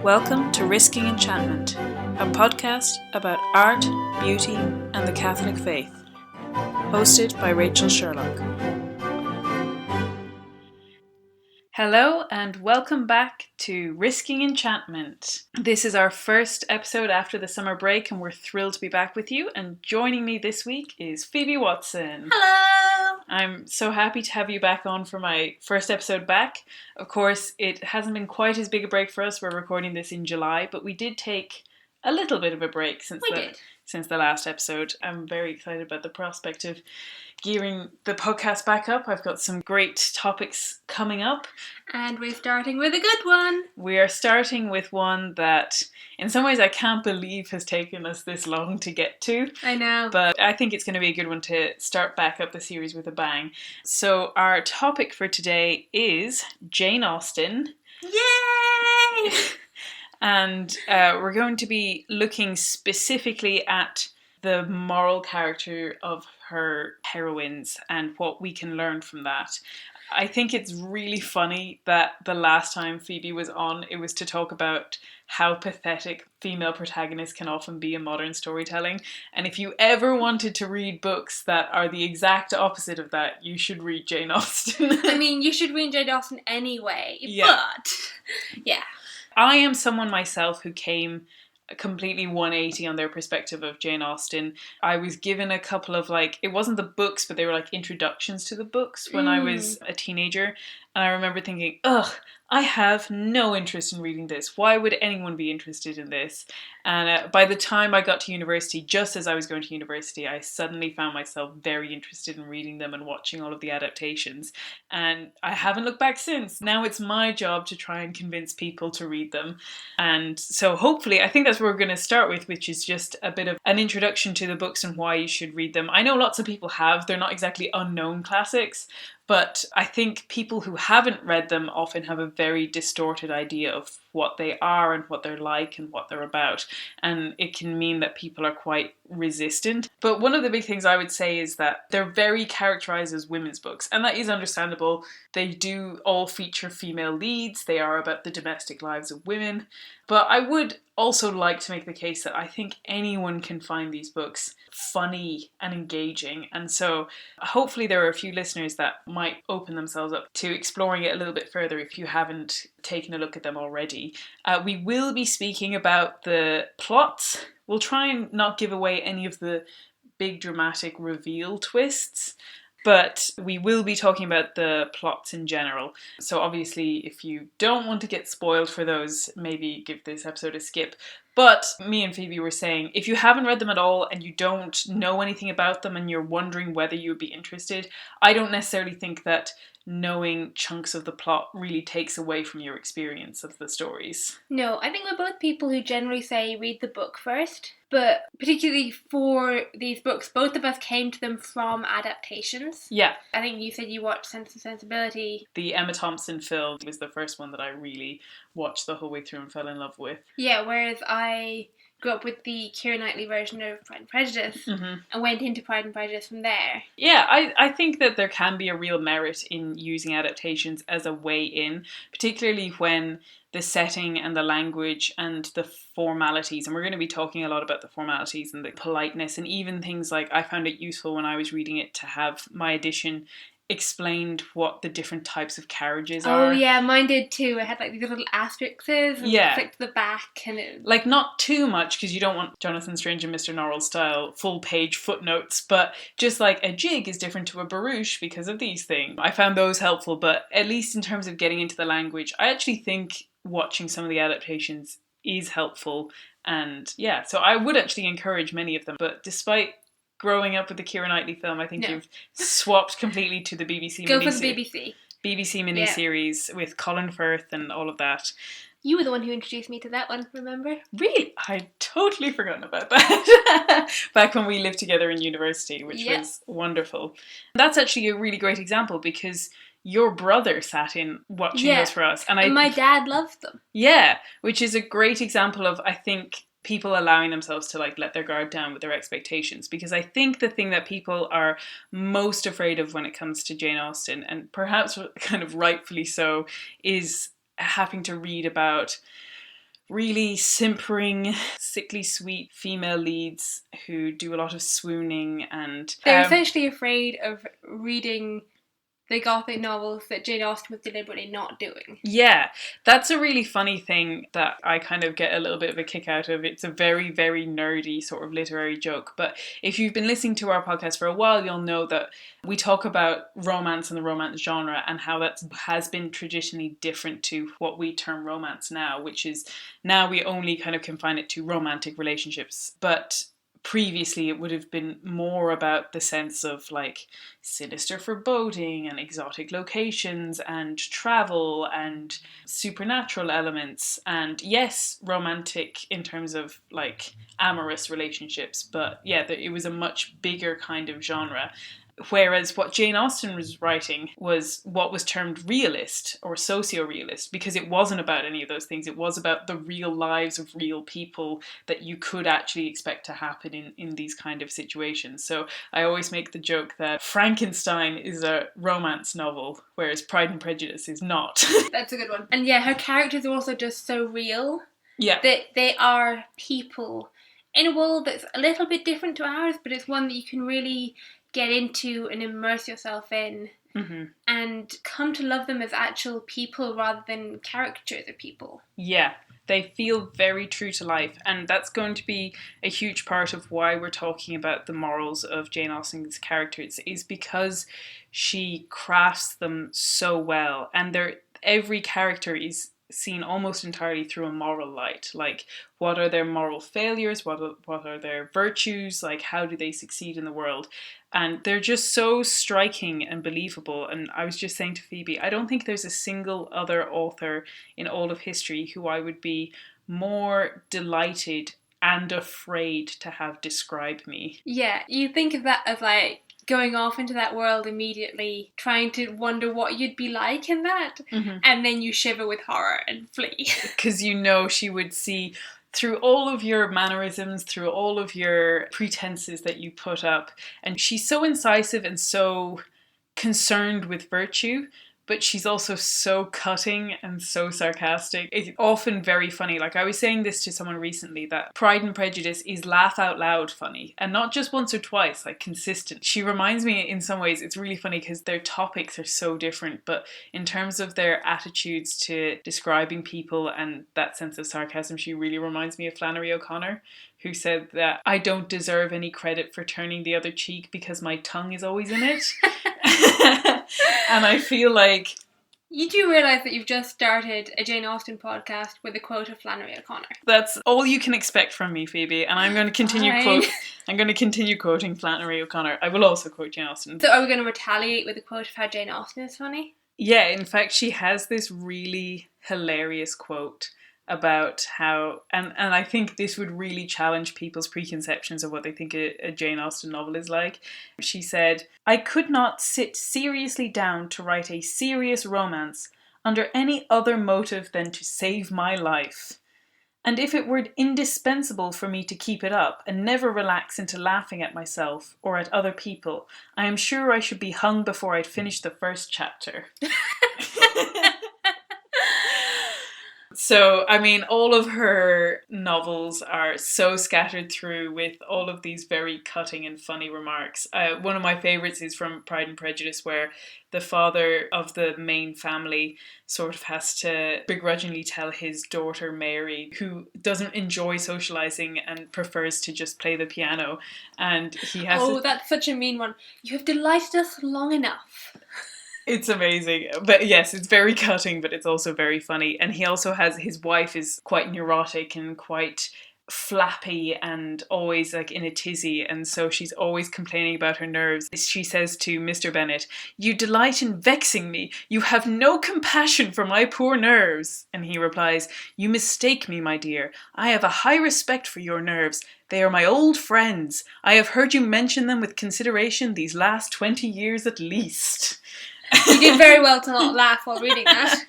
Welcome to Risking Enchantment, a podcast about art, beauty, and the Catholic faith. Hosted by Rachel Sherlock. Hello and welcome back to Risking Enchantment. This is our first episode after the summer break and we're thrilled to be back with you. And joining me this week is Phoebe Watson. Hello! I'm so happy to have you back on for my first episode back. Of course, it hasn't been quite as big a break for us. We're recording this in July, but we did take a little bit of a break since the last episode. I'm very excited about the prospect of gearing the podcast back up. I've got some great topics coming up. And we're starting with a good one. We are starting with one that, in some ways, I can't believe has taken us this long to get to. I know. But I think it's going to be a good one to start back up the series with a bang. So our topic for today is Jane Austen. Yay! And we're going to be looking specifically at the moral character of her heroines and what we can learn from that. I think it's really funny that the last time Phoebe was on, it was to talk about how pathetic female protagonists can often be in modern storytelling. And if you ever wanted to read books that are the exact opposite of that, you should read Jane Austen. I mean, you should read Jane Austen anyway, but yeah. I am someone myself who came completely 180 on their perspective of Jane Austen. I was given a couple of it wasn't the books, but they were like introductions to the books when I was a teenager. And I remember thinking, I have no interest in reading this. Why would anyone be interested in this? And by the time I got to university, just as I was going to university, I suddenly found myself very interested in reading them and watching all of the adaptations. And I haven't looked back since. Now it's my job to try and convince people to read them. And so hopefully, I think that's what we're going to start with, which is just a bit of an introduction to the books and why you should read them. I know lots of people have. They're not exactly unknown classics. But I think people who haven't read them often have a very distorted idea of what they are and what they're like and what they're about. And it can mean that people are quite resistant. But one of the big things I would say is that they're very characterized as women's books. And that is understandable. They do all feature female leads. They are about the domestic lives of women. But I would also like to make the case that I think anyone can find these books funny and engaging. And so hopefully there are a few listeners that might open themselves up to exploring it a little bit further if you haven't taken a look at them already. We will be speaking about the plots. We'll try and not give away any of the big dramatic reveal twists. But we will be talking about the plots in general. So obviously, if you don't want to get spoiled for those, maybe give this episode a skip. But me and Phoebe were saying, if you haven't read them at all and you don't know anything about them and you're wondering whether you would be interested, I don't necessarily think that knowing chunks of the plot really takes away from your experience of the stories. No, I think we're both people who generally say read the book first. But particularly for these books, both of us came to them from adaptations. Yeah. I think you said you watched Sensibility. The Emma Thompson film was the first one that I really watched the whole way through and fell in love with. Yeah, whereas I grew up with the Keira Knightley version of Pride and Prejudice and went into Pride and Prejudice from there. Yeah, I think that there can be a real merit in using adaptations as a way in, particularly when the setting and the language and the formalities, and we're going to be talking a lot about the formalities and the politeness, and even things like I found it useful when I was reading it to have my edition explained what the different types of carriages are. Oh yeah, mine did too. It had these little asterisks and flicked to the back, and it... not too much because you don't want Jonathan Strange and Mr. Norrell style full page footnotes, but just a jig is different to a barouche because of these things. I found those helpful, but at least in terms of getting into the language, I actually think watching some of the adaptations is helpful. And yeah, so I would actually encourage many of them, but despite growing up with the Keira Knightley film, I think you've swapped completely to the BBC Go for the BBC. BBC miniseries with Colin Firth and all of that. You were the one who introduced me to that one, remember? Really? I'd totally forgotten about that. Back when we lived together in university, which was wonderful. That's actually a really great example because your brother sat in watching those for us. And my dad loved them. Yeah, which is a great example of, I think, people allowing themselves to let their guard down with their expectations, because I think the thing that people are most afraid of when it comes to Jane Austen, and perhaps kind of rightfully so, is having to read about really simpering, sickly sweet female leads who do a lot of swooning, and they're essentially afraid of reading the Gothic novels that Jane Austen was deliberately not doing. Yeah, that's a really funny thing that I kind of get a little bit of a kick out of. It's a very, very nerdy sort of literary joke. But if you've been listening to our podcast for a while, you'll know that we talk about romance and the romance genre and how that has been traditionally different to what we term romance now, which is now we only kind of confine it to romantic relationships. But previously it would have been more about the sense of like sinister foreboding and exotic locations and travel and supernatural elements, and yes, romantic in terms of like amorous relationships, but yeah, it was a much bigger kind of genre. Whereas what Jane Austen was writing was what was termed realist or socio-realist, because it wasn't about any of those things. It was about the real lives of real people that you could actually expect to happen in these kind of situations. So I always make the joke that Frankenstein is a romance novel, whereas Pride and Prejudice is not. That's a good one. And yeah, her characters are also just so real. Yeah. That they are people in a world that's a little bit different to ours, but it's one that you can really get into and immerse yourself in, and come to love them as actual people rather than caricatures of people. Yeah, they feel very true to life, and that's going to be a huge part of why we're talking about the morals of Jane Austen's characters, is because she crafts them so well, and every character is seen almost entirely through a moral light. Like, what are their moral failures? What are their virtues? Like, how do they succeed in the world? And they're just so striking and believable. And I was just saying to Phoebe, I don't think there's a single other author in all of history who I would be more delighted and afraid to have describe me. Yeah, you think of that as like going off into that world immediately, trying to wonder what you'd be like in that, and then you shiver with horror and flee. Because you know she would see through all of your mannerisms, through all of your pretenses that you put up. And she's so incisive and so concerned with virtue, but she's also so cutting and so sarcastic. It's often very funny. Like, I was saying this to someone recently, that Pride and Prejudice is laugh out loud funny, and not just once or twice, like consistent. She reminds me in some ways, it's really funny because their topics are so different, but in terms of their attitudes to describing people and that sense of sarcasm, she really reminds me of Flannery O'Connor, who said that I don't deserve any credit for turning the other cheek because my tongue is always in it. And I feel like... You do realise that you've just started a Jane Austen podcast with a quote of Flannery O'Connor. That's all you can expect from me, Phoebe, and I'm going to continue quoting Flannery O'Connor. I will also quote Jane Austen. So are we going to retaliate with a quote of how Jane Austen is funny? Yeah, in fact, she has this really hilarious quote about how, and I think this would really challenge people's preconceptions of what they think a Jane Austen novel is like. She said, "I could not sit seriously down to write a serious romance under any other motive than to save my life. And if it were indispensable for me to keep it up and never relax into laughing at myself or at other people, I am sure I should be hung before I'd finished the first chapter." So, I mean, all of her novels are so scattered through with all of these very cutting and funny remarks. One of my favourites is from Pride and Prejudice, where the father of the main family sort of has to begrudgingly tell his daughter Mary, who doesn't enjoy socialising and prefers to just play the piano, and he has... Oh, that's such a mean one. You have delighted us long enough. It's amazing. But yes, it's very cutting, but it's also very funny. And he also has, his wife is quite neurotic and quite flappy and always like in a tizzy, and so she's always complaining about her nerves. She says to Mr. Bennet, "You delight in vexing me. You have no compassion for my poor nerves." And he replies, "You mistake me, my dear. I have a high respect for your nerves. They are my old friends. I have heard you mention them with consideration these last 20 years at least." You did very well to not laugh while reading that.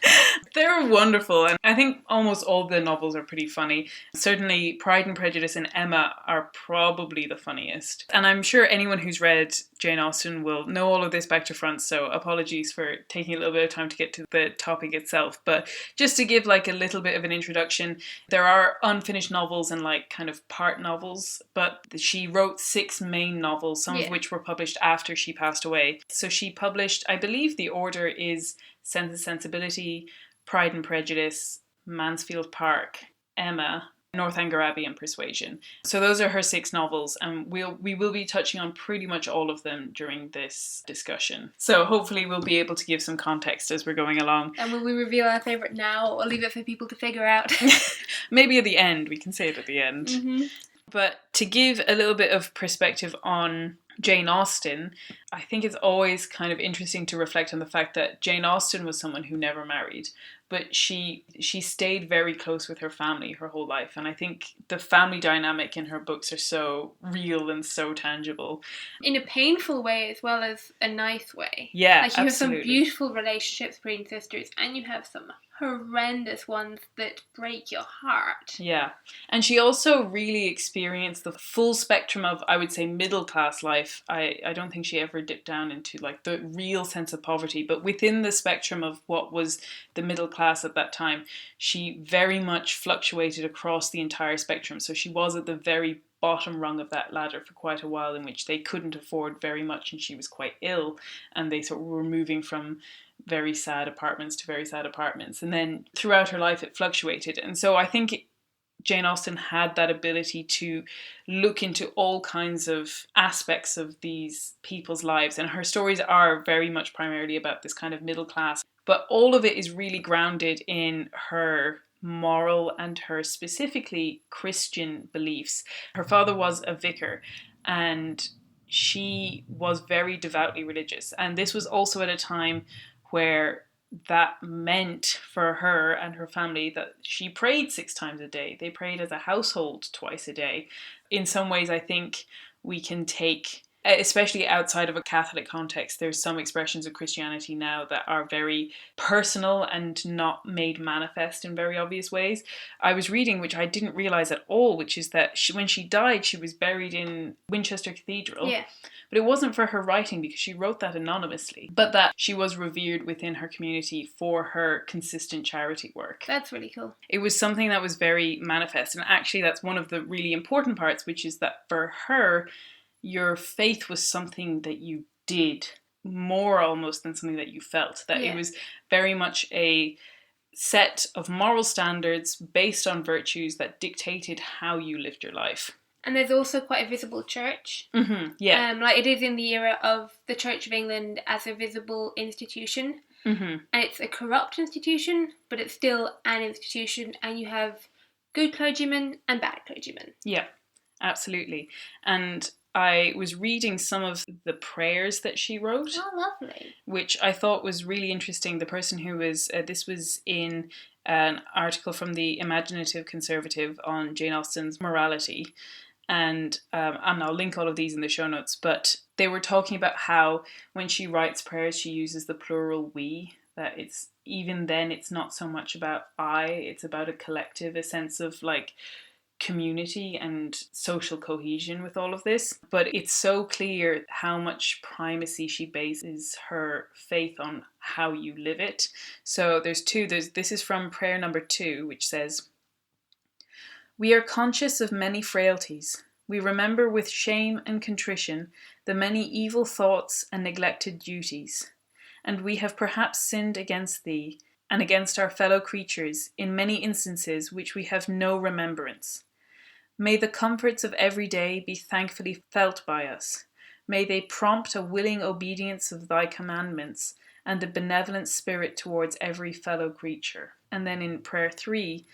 They're wonderful, and I think almost all the novels are pretty funny. Certainly Pride and Prejudice and Emma are probably the funniest. And I'm sure anyone who's read Jane Austen will know all of this back to front, so apologies for taking a little bit of time to get to the topic itself. But just to give like a little bit of an introduction, there are unfinished novels and like kind of part novels, but she wrote 6 main novels, some of which were published after she passed away. So she published, I believe the order is Sensibility, Pride and Prejudice, Mansfield Park, Emma, Northanger Abbey and Persuasion. So those are her 6 novels, and we will be touching on pretty much all of them during this discussion. So hopefully we'll be able to give some context as we're going along. And will we reveal our favourite now, or leave it for people to figure out? Maybe at the end, we can say it at the end. Mm-hmm. But to give a little bit of perspective on Jane Austen, I think it's always kind of interesting to reflect on the fact that Jane Austen was someone who never married, but she stayed very close with her family her whole life. And I think the family dynamic in her books are so real and so tangible. In a painful way as well as a nice way. Yeah, like you absolutely. have some beautiful relationships between sisters, and you have some horrendous ones that break your heart. Yeah. And she also really experienced the full spectrum of, I would say, middle class life. I don't think she ever dipped down into like the real sense of poverty, but within the spectrum of what was the middle class at that time, she very much fluctuated across the entire spectrum. So she was at the very bottom rung of that ladder for quite a while, in which they couldn't afford very much and she was quite ill, and they sort of were moving from very sad apartments to very sad apartments, and then throughout her life it fluctuated. And so I think Jane Austen had that ability to look into all kinds of aspects of these people's lives, and her stories are very much primarily about this kind of middle class, but all of it is really grounded in her moral and her specifically Christian beliefs. Her father was a vicar, and she was very devoutly religious, and this was also at a time where that meant for her and her family that she prayed 6 times a day. They prayed as a household twice a day. In some ways, I think we can take, especially outside of a Catholic context, there's some expressions of Christianity now that are very personal and not made manifest in very obvious ways. I was reading, which I didn't realise at all, which is that when she died, she was buried in Winchester Cathedral. Yeah. But it wasn't for her writing, because she wrote that anonymously, but that she was revered within her community for her consistent charity work. That's really cool. It was something that was very manifest, and actually that's one of the really important parts, which is that for her, your faith was something that you did more almost than something that you felt. That It was very much a set of moral standards based on virtues that dictated how you lived your life. And there's also quite a visible church. Mm-hmm, yeah. Like it is in the era of the Church of England as a visible institution. Mm-hmm. And it's a corrupt institution, but it's still an institution, and you have good clergymen and bad clergymen. Yeah, absolutely. And I was reading some of the prayers that she wrote. Oh, lovely. Which I thought was really interesting. The person who was, this was in an article from the Imaginative Conservative on Jane Austen's morality. And I'll link all of these in the show notes, but they were talking about how when she writes prayers, she uses the plural we, that it's, even then, it's not so much about I, it's about a collective, a sense of like community and social cohesion with all of this. But it's so clear how much primacy she bases her faith on how you live it. So this is from prayer number 2, which says, "We are conscious of many frailties. We remember with shame and contrition the many evil thoughts and neglected duties. And we have perhaps sinned against thee, and against our fellow creatures, in many instances which we have no remembrance. May the comforts of every day be thankfully felt by us. May they prompt a willing obedience of thy commandments, and a benevolent spirit towards every fellow creature." And then in prayer 3,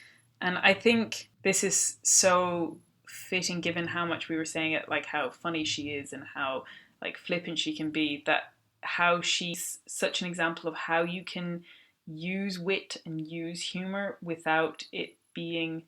and I think this is so fitting given how much we were saying it, like how funny she is and how like flippant she can be, that how she's such an example of how you can use wit and use humour without it being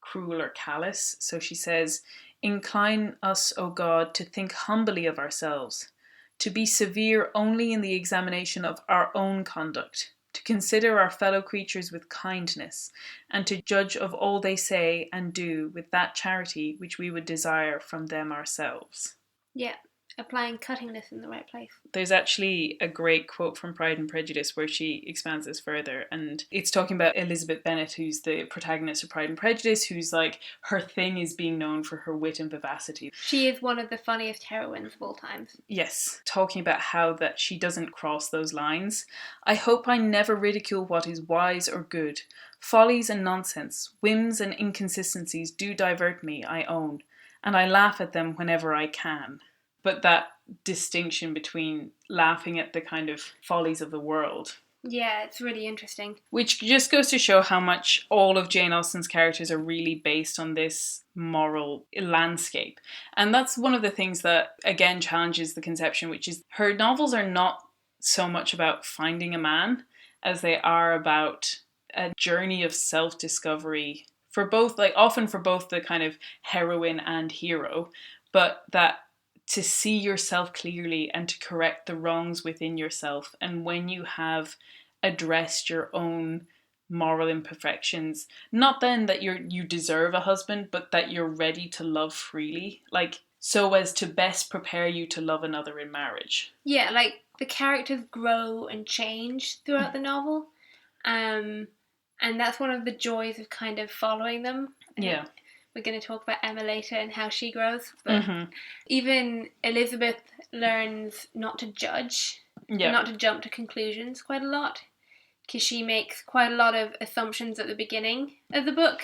cruel or callous. So she says, "Incline us, O God, to think humbly of ourselves, to be severe only in the examination of our own conduct, to consider our fellow creatures with kindness, and to judge of all they say and do with that charity which we would desire from them ourselves." Yeah. applying cuttingness in the right place. There's actually a great quote from Pride and Prejudice where she expands this further, and it's talking about Elizabeth Bennet, who's the protagonist of Pride and Prejudice, who's like, her thing is being known for her wit and vivacity. She is one of the funniest heroines of all times. Yes, talking about how that she doesn't cross those lines. I hope I never ridicule what is wise or good. Follies and nonsense, whims and inconsistencies do divert me, I own, and I laugh at them whenever I can. But that distinction between laughing at the kind of follies of the world. Yeah, it's really interesting. Which just goes to show how much all of Jane Austen's characters are really based on this moral landscape. And that's one of the things that, again, challenges the conception, which is her novels are not so much about finding a man as they are about a journey of self-discovery for both, like often for both the kind of heroine and hero, but that to see yourself clearly and to correct the wrongs within yourself. And when you have addressed your own moral imperfections, not then that you deserve a husband, but that you're ready to love freely, like so as to best prepare you to love another in marriage. Yeah, like the characters grow and change throughout the novel. And that's one of the joys of kind of following them. Yeah. We're going to talk about Emma later and how she grows. But even Elizabeth learns not to judge, not to jump to conclusions quite a lot. Because she makes quite a lot of assumptions at the beginning of the book.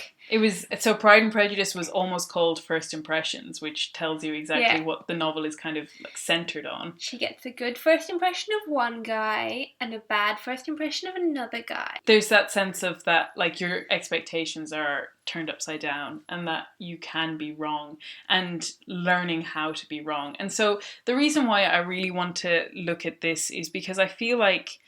So Pride and Prejudice was almost called First Impressions, which tells you exactly what the novel is kind of like centred on. She gets a good first impression of one guy and a bad first impression of another guy. There's that sense of that, like, your expectations are turned upside down and that you can be wrong, and learning how to be wrong. And so the reason why I really want to look at this is because I feel like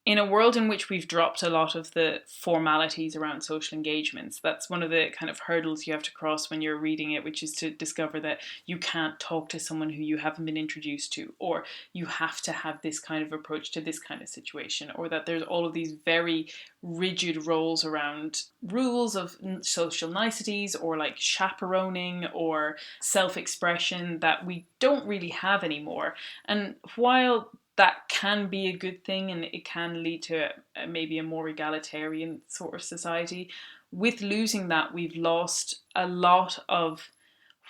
in a world in which we've dropped a lot of the formalities around social engagements, that's one of the kind of hurdles you have to cross when you're reading it, which is to discover that you can't talk to someone who you haven't been introduced to, or you have to have this kind of approach to this kind of situation, or that there's all of these very rigid roles around rules of social niceties, or like chaperoning or self-expression that we don't really have anymore. And while that can be a good thing and it can lead to maybe a more egalitarian sort of society, with losing that, we've lost a lot of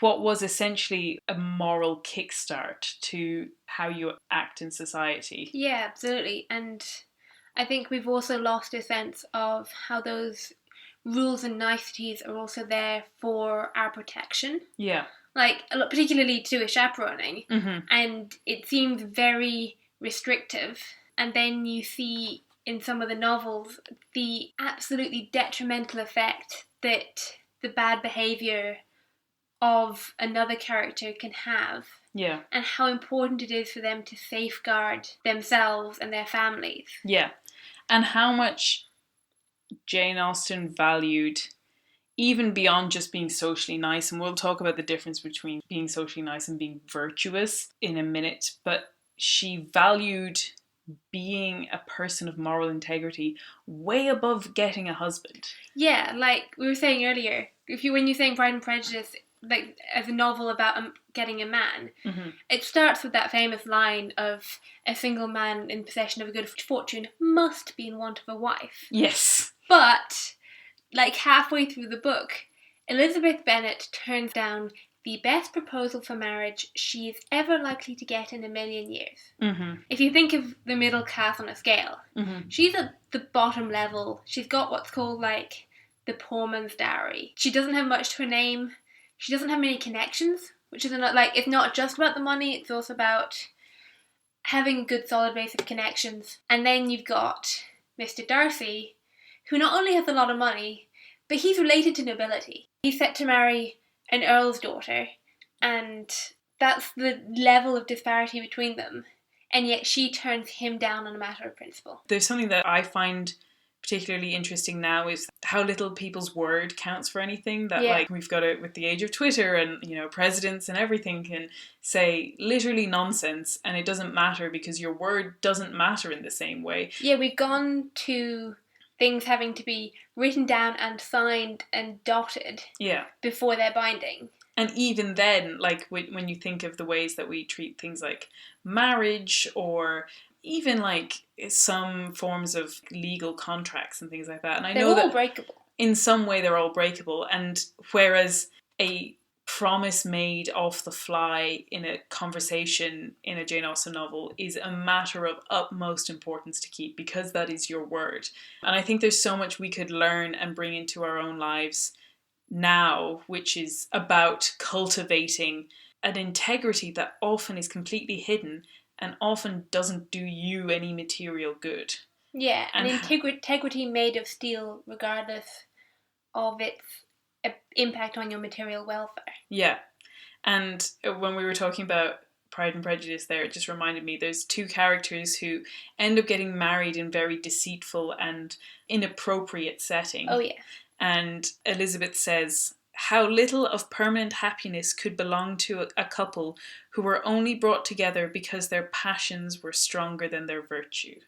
what was essentially a moral kickstart to how you act in society. Yeah, absolutely. And I think we've also lost a sense of how those rules and niceties are also there for our protection. Yeah. Like, particularly to do with chaperoning. And it seems very restrictive, and then you see in some of the novels the absolutely detrimental effect that the bad behaviour of another character can have. Yeah. And how important it is for them to safeguard themselves and their families. Yeah. And how much Jane Austen valued, even beyond just being socially nice, and we'll talk about the difference between being socially nice and being virtuous in a minute, but she valued being a person of moral integrity way above getting a husband. Yeah, like we were saying earlier, when you're saying Pride and Prejudice, like as a novel about getting a man, it starts with that famous line of a single man in possession of a good fortune must be in want of a wife. Yes. But, like halfway through the book, Elizabeth Bennet turns down the best proposal for marriage she is ever likely to get in a million years. If you think of the middle class on a scale, she's at the bottom level. She's got what's called like the poor man's dowry. She doesn't have much to her name. She doesn't have many connections, which is it's not just about the money, it's also about having a good solid base of connections. And then you've got Mr. Darcy, who not only has a lot of money, but he's related to nobility. He's set to marry an earl's daughter, and that's the level of disparity between them, and yet she turns him down on a matter of principle. There's something that I find particularly interesting now is how little people's word counts for anything. That like we've got it with the age of Twitter, and presidents and everything can say literally nonsense and it doesn't matter because your word doesn't matter in the same way. Yeah, we've gone to things having to be written down and signed and dotted before they're binding. And even then, like when you think of the ways that we treat things like marriage or even like some forms of legal contracts and things like that. And I They're know all that breakable. in some way they're all breakable. And whereas a promise made off the fly in a conversation in a Jane Austen novel is a matter of utmost importance to keep because that is your word. And I think there's so much we could learn and bring into our own lives now, which is about cultivating an integrity that often is completely hidden and often doesn't do you any material good. Yeah, And an integrity made of steel regardless of its impact on your material welfare. Yeah. And when we were talking about Pride and Prejudice there, it just reminded me there's two characters who end up getting married in very deceitful and inappropriate setting. Oh, yeah. And Elizabeth says, how little of permanent happiness could belong to a couple who were only brought together because their passions were stronger than their virtue.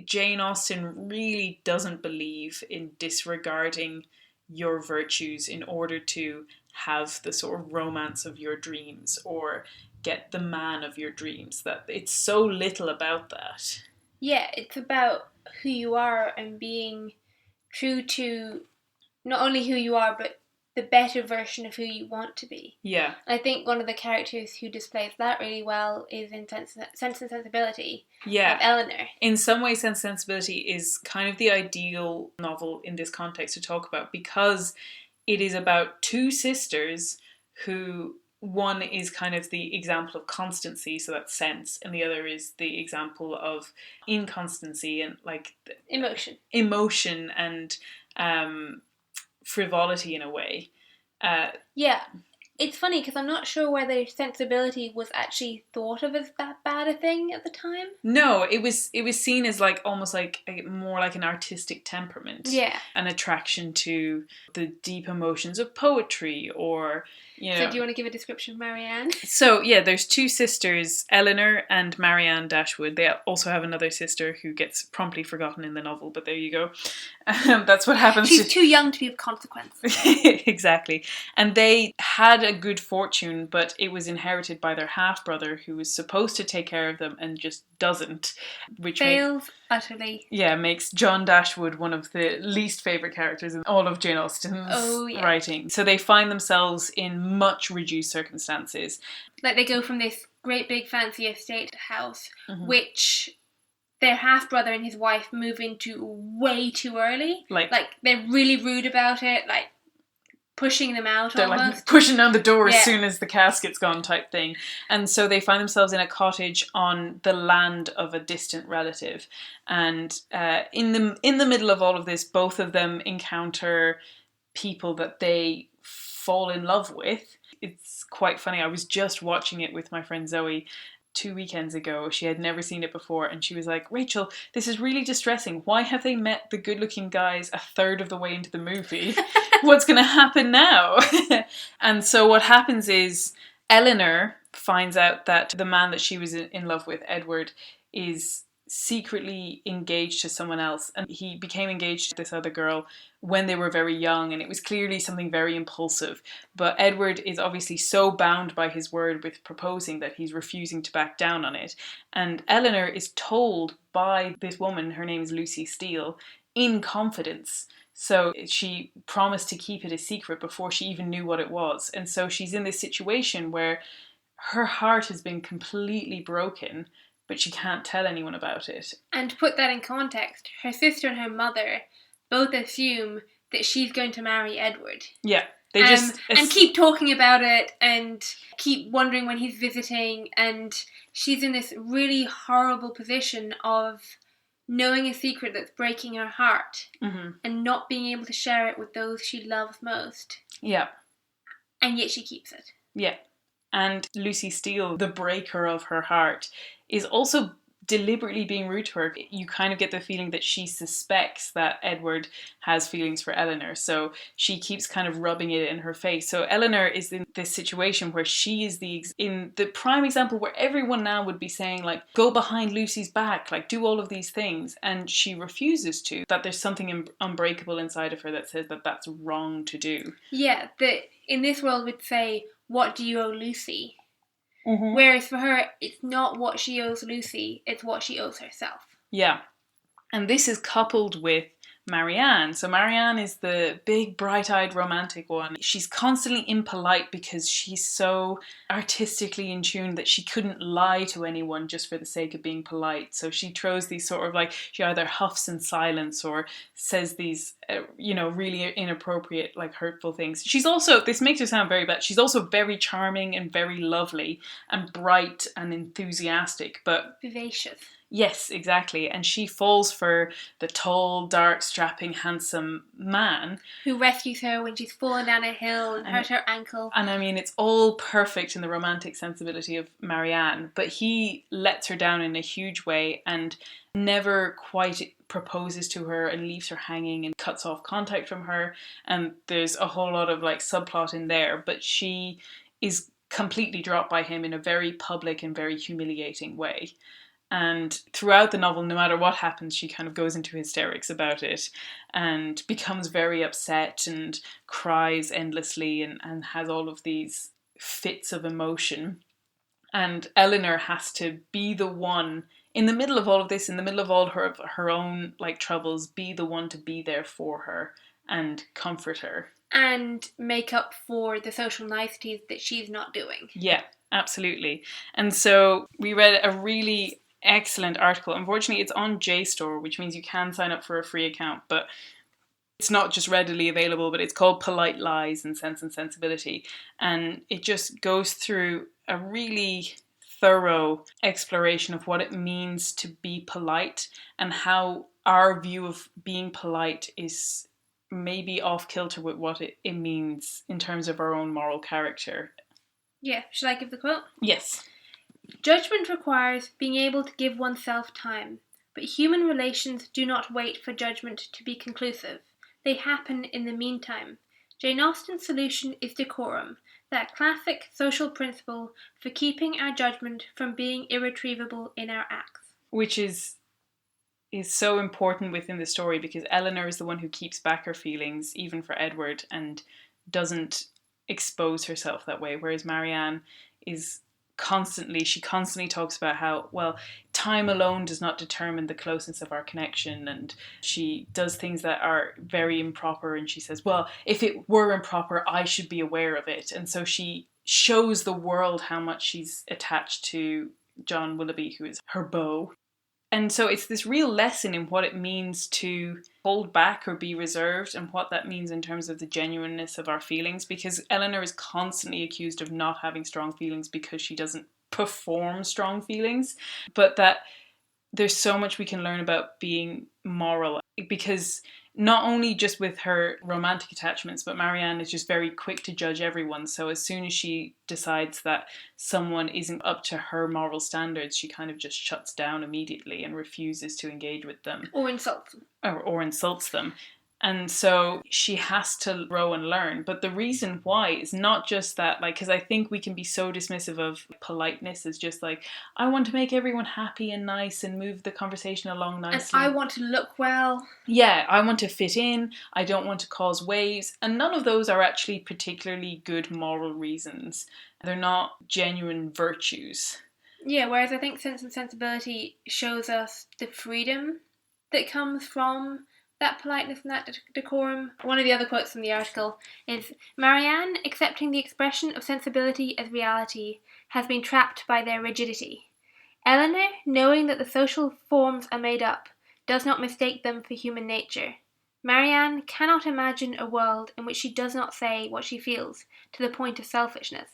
Jane Austen really doesn't believe in disregarding your virtues in order to have the sort of romance of your dreams or get the man of your dreams. That it's so little about that. Yeah, it's about who you are and being true to not only who you are, but the better version of who you want to be. Yeah. I think one of the characters who displays that really well is in Sense and Sensibility. Yeah. Of Eleanor. In some ways, Sense and Sensibility is kind of the ideal novel in this context to talk about because it is about two sisters who, one is kind of the example of constancy, so that's sense, and the other is the example of inconstancy and like emotion and frivolity in a way. Yeah. It's funny because I'm not sure whether Sensibility was actually thought of as that bad a thing at the time. No, it was seen as like almost like more like an artistic temperament. Yeah. An attraction to the deep emotions of poetry or, you know. So do you want to give a description of Marianne? So yeah, there's two sisters, Eleanor and Marianne Dashwood. They also have another sister who gets promptly forgotten in the novel, but there you go. That's what happens. She's too young to be of consequence. Exactly. And they had a good fortune, but it was inherited by their half-brother who was supposed to take care of them and just doesn't. Which fails utterly. Yeah, makes John Dashwood one of the least favourite characters in all of Jane Austen's writing. So they find themselves in much reduced circumstances. Like they go from this great big fancy estate house, which their half-brother and his wife move into way too early. Like they're really rude about it, like pushing them out they're almost. Like pushing down the door as soon as the casket's gone type thing. And so they find themselves in a cottage on the land of a distant relative. And in the middle of all of this, both of them encounter people that they fall in love with. It's quite funny. I was just watching it with my friend Zoe 2 weekends ago. She had never seen it before and she was like, Rachel, this is really distressing. Why have they met the good looking guys a third of the way into the movie? What's going to happen now? And so what happens is Eleanor finds out that the man that she was in love with, Edward, is secretly engaged to someone else, and he became engaged to this other girl when they were very young, and it was clearly something very impulsive. But Edward is obviously so bound by his word with proposing that he's refusing to back down on it. And Eleanor is told by this woman, her name is Lucy Steele, in confidence. So she promised to keep it a secret before she even knew what it was. And so she's in this situation where her heart has been completely broken, but she can't tell anyone about it. And to put that in context, her sister and her mother both assume that she's going to marry Edward. Yeah. They and keep talking about it and keep wondering when he's visiting, and she's in this really horrible position of knowing a secret that's breaking her heart and not being able to share it with those she loves most. Yeah. And yet she keeps it. Yeah. And Lucy Steele, the breaker of her heart, is also deliberately being rude to her. You kind of get the feeling that she suspects that Edward has feelings for Eleanor, so she keeps kind of rubbing it in her face. So Eleanor is in this situation where she is in the prime example where everyone now would be saying, like, go behind Lucy's back, like, do all of these things, and she refuses to. That there's something unbreakable inside of her that says that that's wrong to do. Yeah, that in this world would say, what do you owe Lucy? Mm-hmm. Whereas for her, it's not what she owes Lucy, it's what she owes herself. Yeah. And this is coupled with Marianne. So Marianne is the big, bright-eyed, romantic one. She's constantly impolite because she's so artistically in tune that she couldn't lie to anyone just for the sake of being polite. So she throws these sort of like, she either huffs in silence or says these, really inappropriate, like hurtful things. She's also, this makes her sound very bad, she's also very charming and very lovely and bright and enthusiastic, but... vivacious. Yes, exactly. And she falls for the tall, dark, strapping, handsome man. Who rescues her when she's fallen down a hill and hurt her ankle. And I mean, it's all perfect in the romantic sensibility of Marianne, but he lets her down in a huge way and never quite proposes to her and leaves her hanging and cuts off contact from her. And there's a whole lot of like subplot in there, but she is completely dropped by him in a very public and very humiliating way. And throughout the novel, no matter what happens, she kind of goes into hysterics about it and becomes very upset and cries endlessly and has all of these fits of emotion. And Eleanor has to be the one, in the middle of all of this, in the middle of all her own like troubles, be the one to be there for her and comfort her. And make up for the social niceties that she's not doing. Yeah, absolutely. And so we read a really excellent article. Unfortunately, it's on JSTOR, which means you can sign up for a free account, but it's not just readily available, but it's called Polite Lies in Sense and Sensibility. And it just goes through a really thorough exploration of what it means to be polite and how our view of being polite is maybe off kilter with what it means in terms of our own moral character. Yeah, should I give the quote? Yes. Judgment requires being able to give oneself time, but human relations do not wait for judgment to be conclusive. They happen in the meantime. Jane Austen's solution is decorum, that classic social principle for keeping our judgment from being irretrievable in our acts. Which is so important within the story because Eleanor is the one who keeps back her feelings, even for Edward, and doesn't expose herself that way, whereas Marianne is constantly talks about how, well, time alone does not determine the closeness of our connection, and she does things that are very improper, and she says, well, if it were improper, I should be aware of it. And so she shows the world how much she's attached to John Willoughby, who is her beau. And so it's this real lesson in what it means to hold back or be reserved and what that means in terms of the genuineness of our feelings, because Eleanor is constantly accused of not having strong feelings because she doesn't perform strong feelings, but that there's so much we can learn about being moral, because not only just with her romantic attachments, but Marianne is just very quick to judge everyone. So as soon as she decides that someone isn't up to her moral standards, she kind of just shuts down immediately and refuses to engage with them. Or insults them. Or insults them. And so she has to grow and learn. But the reason why is not just that, like, because I think we can be so dismissive of politeness as just like, I want to make everyone happy and nice and move the conversation along nicely. And I want to look well. Yeah, I want to fit in. I don't want to cause waves. And none of those are actually particularly good moral reasons. They're not genuine virtues. Yeah, whereas I think Sense and Sensibility shows us the freedom that comes from that politeness and that decorum. One of the other quotes from the article is, Marianne, accepting the expression of sensibility as reality, has been trapped by their rigidity. Eleanor, knowing that the social forms are made up, does not mistake them for human nature. Marianne cannot imagine a world in which she does not say what she feels, to the point of selfishness.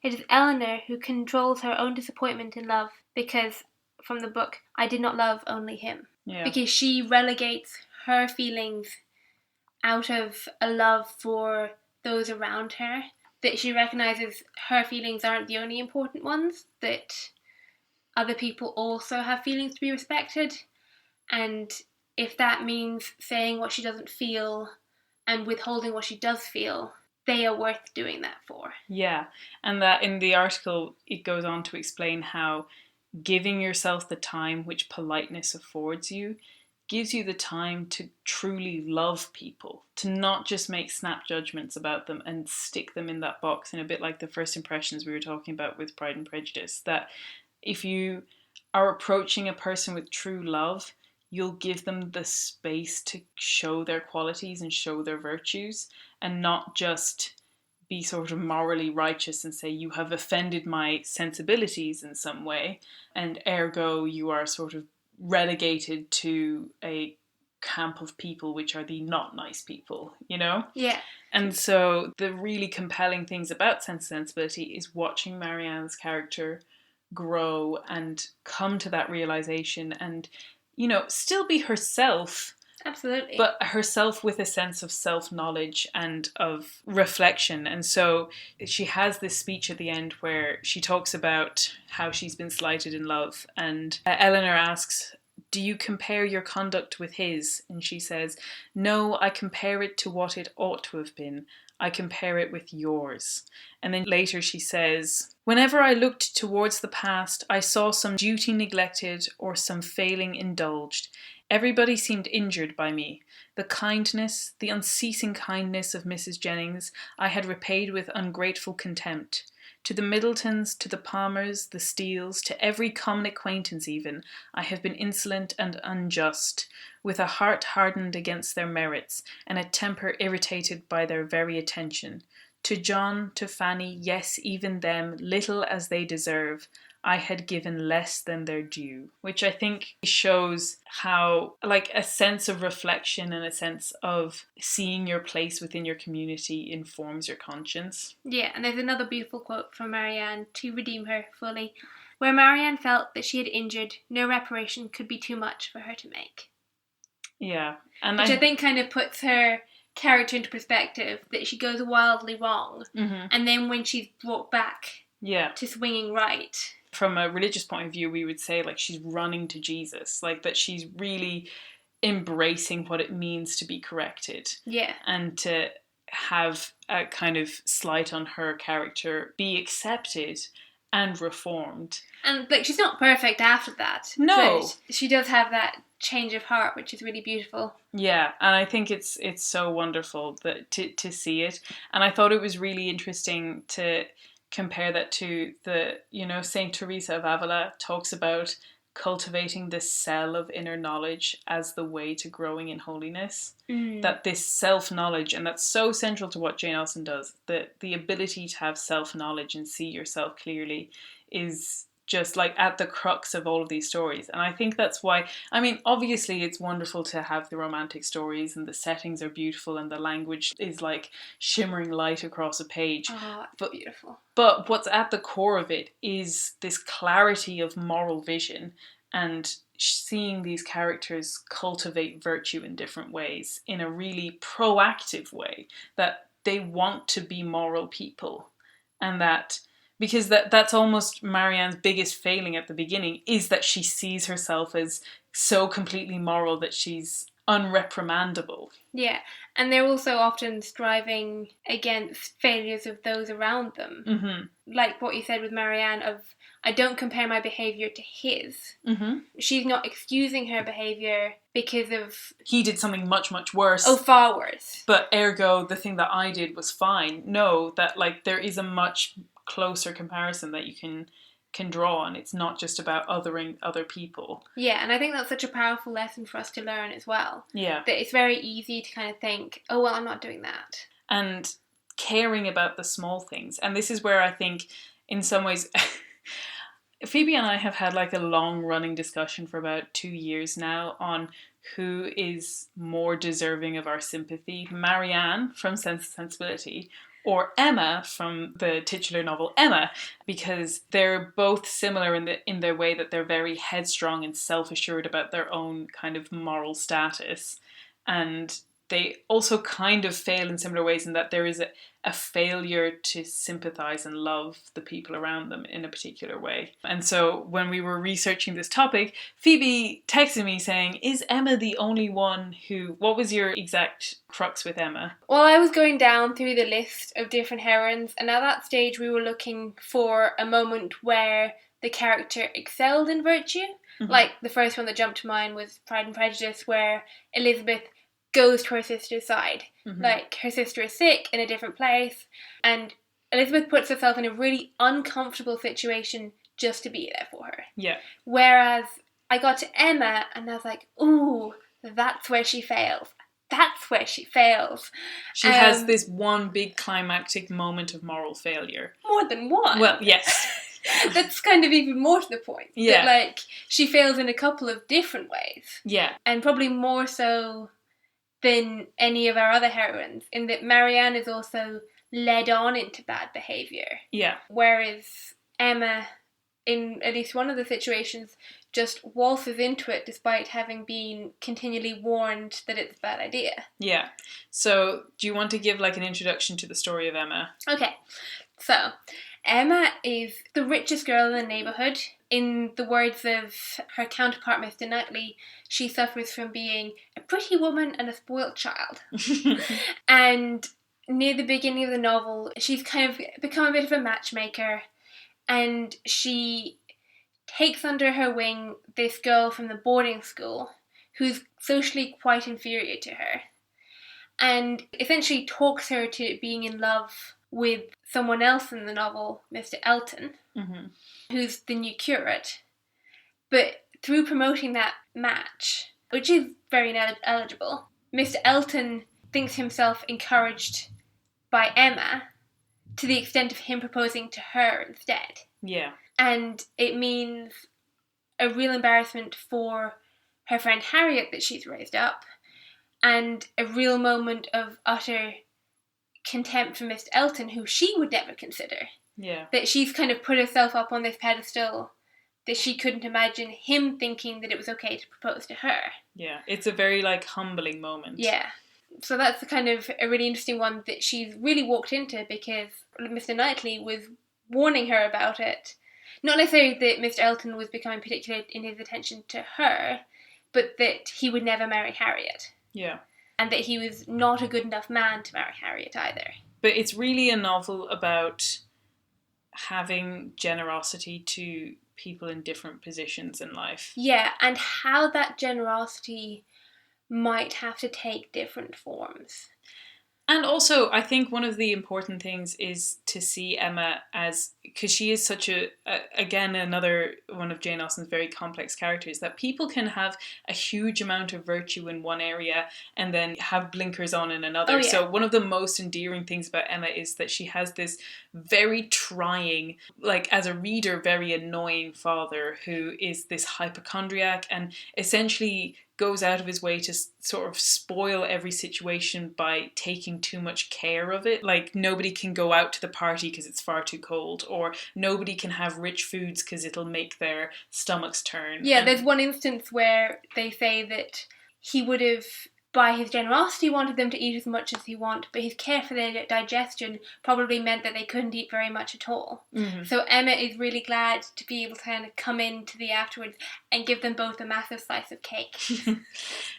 It is Eleanor who controls her own disappointment in love, because, from the book, I did not love only him. Yeah. Because she relegates her feelings out of a love for those around her, that she recognises her feelings aren't the only important ones, that other people also have feelings to be respected, and if that means saying what she doesn't feel and withholding what she does feel, they are worth doing that for. Yeah, and that in the article it goes on to explain how giving yourself the time which politeness affords you gives you the time to truly love people, to not just make snap judgments about them and stick them in that box, in a bit like the first impressions we were talking about with Pride and Prejudice, that if you are approaching a person with true love, you'll give them the space to show their qualities and show their virtues, and not just be sort of morally righteous and say, you have offended my sensibilities in some way, and ergo you are sort of relegated to a camp of people which are the not nice people, you know? Yeah. And so the really compelling things about Sensibility is watching Marianne's character grow and come to that realization and, you know, still be herself. Absolutely. But herself with a sense of self-knowledge and of reflection. And so she has this speech at the end where she talks about how she's been slighted in love. And Eleanor asks, do you compare your conduct with his? And she says, no, I compare it to what it ought to have been. I compare it with yours. And then later she says, whenever I looked towards the past, I saw some duty neglected or some failing indulged. Everybody seemed injured by me. The kindness, the unceasing kindness of Mrs. Jennings, I had repaid with ungrateful contempt. To the Middletons, to the Palmers, the Steeles, to every common acquaintance even, I have been insolent and unjust, with a heart hardened against their merits, and a temper irritated by their very attention. To John, to Fanny, yes, even them, little as they deserve, I had given less than their due, which I think shows how, like, a sense of reflection and a sense of seeing your place within your community informs your conscience. Yeah, and there's another beautiful quote from Marianne to redeem her fully, where Marianne felt that she had injured, no reparation could be too much for her to make. Yeah. Which I think kind of puts her character into perspective, that she goes wildly wrong, and then when she's brought back to swinging right. From a religious point of view, we would say, like, she's running to Jesus, like, that she's really embracing what it means to be corrected. Yeah. And to have a kind of slight on her character be accepted and reformed. And, like, she's not perfect after that. No. But she does have that change of heart, which is really beautiful. Yeah, and I think it's so wonderful that to see it. And I thought it was really interesting to compare that to the, you know, Saint Teresa of Avila talks about cultivating this cell of inner knowledge as the way to growing in holiness. That this self-knowledge, and that's so central to what Jane Austen does, that the ability to have self-knowledge and see yourself clearly is just like at the crux of all of these stories. And I think that's why, I mean, obviously it's wonderful to have the romantic stories and the settings are beautiful and the language is like shimmering light across a page. Oh, it's beautiful. But what's at the core of it is this clarity of moral vision and seeing these characters cultivate virtue in different ways, in a really proactive way, that they want to be moral people. And that, because that's almost Marianne's biggest failing at the beginning, is that she sees herself as so completely moral that she's unreprimandable. Yeah, and they're also often striving against failures of those around them. Like what you said with Marianne of, I don't compare my behaviour to his. She's not excusing her behaviour because of... He did something much, much worse. Oh, far worse. But ergo, the thing that I did was fine. No, that, like, there is a much closer comparison that you can draw on. It's not just about othering other people. Yeah, and I think that's such a powerful lesson for us to learn as well. Yeah. That it's very easy to kind of think, oh, well, I'm not doing that. And caring about the small things. And this is where I think, in some ways... Phoebe and I have had like a long running discussion for about 2 years now on who is more deserving of our sympathy. Marianne from Sensibility or Emma from the titular novel Emma, because they're both similar in their way that they're very headstrong and self-assured about their own kind of moral status. And they also kind of fail in similar ways in that there is a failure to sympathise and love the people around them in a particular way. And so when we were researching this topic, Phoebe texted me saying, is Emma the only one who... What was your exact crux with Emma? Well, I was going down through the list of different heroines, and at that stage we were looking for a moment where the character excelled in virtue. Mm-hmm. Like, the first one that jumped to mind was Pride and Prejudice, where Elizabeth goes to her sister's side. Mm-hmm. Like, her sister is sick in a different place, and Elizabeth puts herself in a really uncomfortable situation just to be there for her. Yeah. Whereas I got to Emma, and I was like, ooh, that's where she fails. That's where she fails. She has this one big climactic moment of moral failure. More than one. Well, yes. That's kind of even more to the point. Yeah. That, like, she fails in a couple of different ways. Yeah. And probably more so than any of our other heroines, in that Marianne is also led on into bad behaviour. Yeah. Whereas Emma, in at least one of the situations, just waltzes into it despite having been continually warned that it's a bad idea. Yeah. So, do you want to give like an introduction to the story of Emma? Okay. So, Emma is the richest girl in the neighbourhood. In the words of her counterpart, Mr. Knightley, she suffers from being a pretty woman and a spoilt child. And near the beginning of the novel, she's kind of become a bit of a matchmaker, and she takes under her wing this girl from the boarding school who's socially quite inferior to her, and essentially talks her to being in love with someone else in the novel, Mr. Elton, Mm-hmm. who's the new curate. But through promoting that match, which is very eligible, Mr. Elton thinks himself encouraged by Emma to the extent of him proposing to her instead. Yeah. And it means a real embarrassment for her friend Harriet that she's raised up, and a real moment of utter contempt for Mr. Elton, who she would never consider. Yeah. That she's kind of put herself up on this pedestal that she couldn't imagine him thinking that it was okay to propose to her. Yeah. It's a very like humbling moment. Yeah. So that's the kind of a really interesting one that she's really walked into, because Mr. Knightley was warning her about it. Not necessarily that Mr. Elton was becoming particular in his attention to her, but that he would never marry Harriet. Yeah. And that he was not a good enough man to marry Harriet either. But it's really a novel about having generosity to people in different positions in life. Yeah, and how that generosity might have to take different forms. And also, I think one of the important things is to see Emma as, because she is such again, another one of Jane Austen's very complex characters, that people can have a huge amount of virtue in one area and then have blinkers on in another. Oh, yeah. So one of the most endearing things about Emma is that she has this very trying, like as a reader, very annoying father who is this hypochondriac and essentially goes out of his way to sort of spoil every situation by taking too much care of it. Like, nobody can go out to the party because it's far too cold, or nobody can have rich foods because it'll make their stomachs turn. Yeah, there's one instance where they say that he would have, by his generosity, wanted them to eat as much as he wanted, but his care for their digestion probably meant that they couldn't eat very much at all. Mm-hmm. So Emma is really glad to be able to kind of come into the afterwards and give them both a massive slice of cake.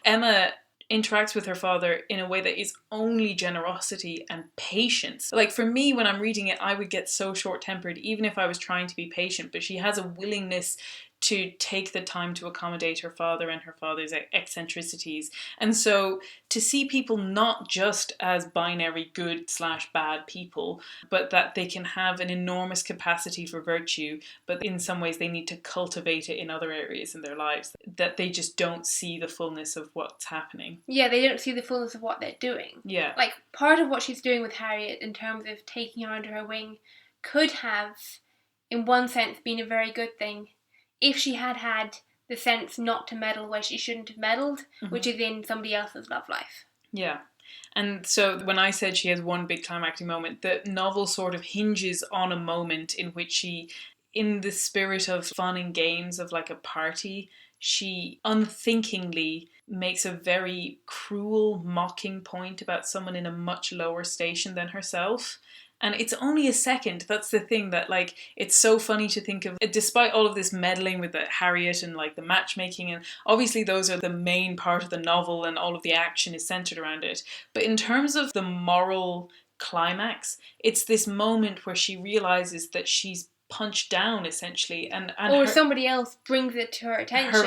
Emma interacts with her father in a way that is only generosity and patience. Like, for me, when I'm reading it, I would get so short-tempered, even if I was trying to be patient, but she has a willingness to take the time to accommodate her father and her father's eccentricities. And so to see people not just as binary good/bad people, but that they can have an enormous capacity for virtue, but in some ways they need to cultivate it in other areas in their lives, that they just don't see the fullness of what's happening. Yeah, they don't see the fullness of what they're doing. Yeah. Like, part of what she's doing with Harriet in terms of taking her under her wing could have, in one sense, been a very good thing if she had had the sense not to meddle where she shouldn't have meddled, mm-hmm. which is in somebody else's love life. Yeah. And so when I said she has one big climactic moment, the novel sort of hinges on a moment in which she, in the spirit of fun and games of like a party, she unthinkingly makes a very cruel, mocking point about someone in a much lower station than herself. And it's only a second. That's the thing, that like, it's so funny to think of, despite all of this meddling with the Harriet and like the matchmaking, and obviously those are the main part of the novel and all of the action is centered around it. But in terms of the moral climax, it's this moment where she realizes that she's punched down, essentially. And or somebody else brings it to her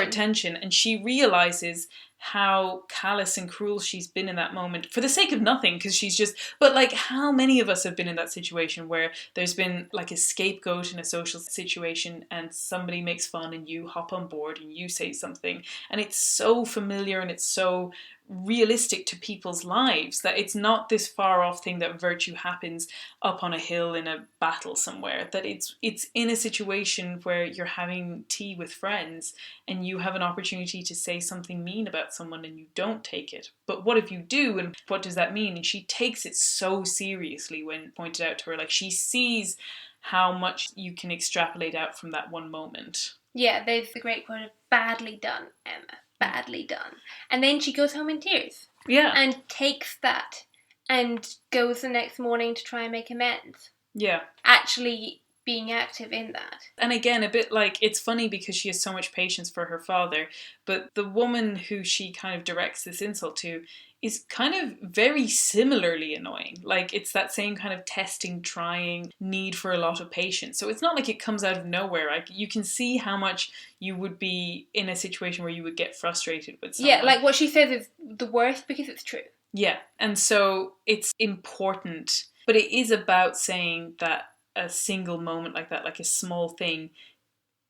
attention. And she realises how callous and cruel she's been in that moment for the sake of nothing, because she's just... But, like, how many of us have been in that situation where there's been, like, a scapegoat in a social situation and somebody makes fun and you hop on board and you say something, and it's so familiar and it's so realistic to people's lives that it's not this far off thing that virtue happens up on a hill in a battle somewhere, that it's in a situation where you're having tea with friends and you have an opportunity to say something mean about someone and you don't take it. But what if you do, and what does that mean? And she takes it so seriously when pointed out to her. Like, she sees how much you can extrapolate out from that one moment. Yeah, there's the great quote of, badly done, Emma. Badly done. And then she goes home in tears. Yeah. And takes that and goes the next morning to try and make amends. Yeah. Actually being active in that. And again, a bit like, it's funny because she has so much patience for her father, but the woman who she kind of directs this insult to is kind of very similarly annoying. Like, it's that same kind of testing, trying, need for a lot of patience. So it's not like it comes out of nowhere. Like, you can see how much you would be in a situation where you would get frustrated with someone. Yeah, like what she says is the worst because it's true. Yeah, and so it's important, but it is about saying that a single moment like that, like a small thing,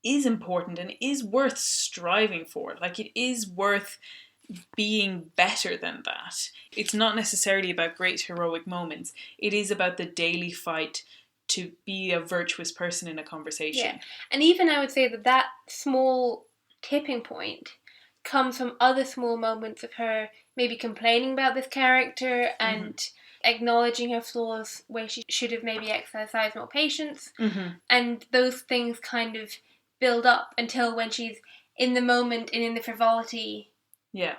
is important and is worth striving for. Like, it is worth being better than that. It's not necessarily about great heroic moments. It is about the daily fight to be a virtuous person in a conversation. Yeah, and even I would say that small tipping point comes from other small moments of her maybe complaining about this character and acknowledging her flaws where she should have maybe exercised more patience. And those things kind of build up until when she's in the moment and in the frivolity,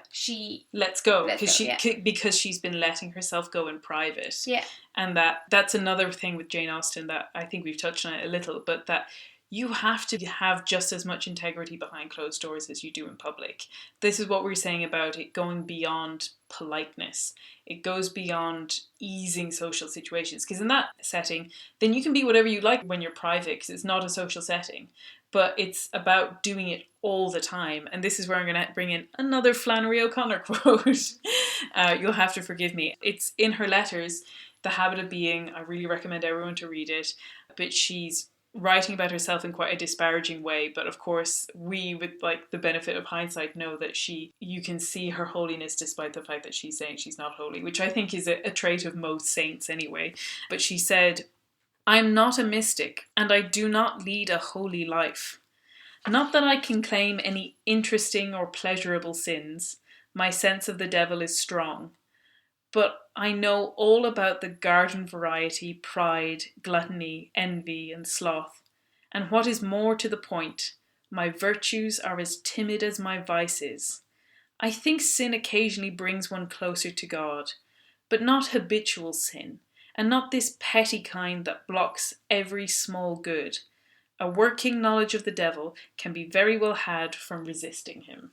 she lets go because she's been letting herself go in private. Yeah. And that's another thing with Jane Austen that I think we've touched on it a little, but that you have to have just as much integrity behind closed doors as you do in public. This is what we're saying about it going beyond politeness. It goes beyond easing social situations, because in that setting, then you can be whatever you like when you're private, because it's not a social setting. But it's about doing it all the time. And this is where I'm going to bring in another Flannery O'Connor quote. You'll have to forgive me. It's in her letters, The Habit of Being. I really recommend everyone to read it. But she's writing about herself in quite a disparaging way. But of course, we, with like the benefit of hindsight, know that you can see her holiness despite the fact that she's saying she's not holy, which I think is a trait of most saints anyway. But she said, "I'm not a mystic, and I do not lead a holy life. Not that I can claim any interesting or pleasurable sins. My sense of the devil is strong. But I know all about the garden variety, pride, gluttony, envy, and sloth. And what is more to the point, my virtues are as timid as my vices. I think sin occasionally brings one closer to God, but not habitual sin, and not this petty kind that blocks every small good. A working knowledge of the devil can be very well had from resisting him."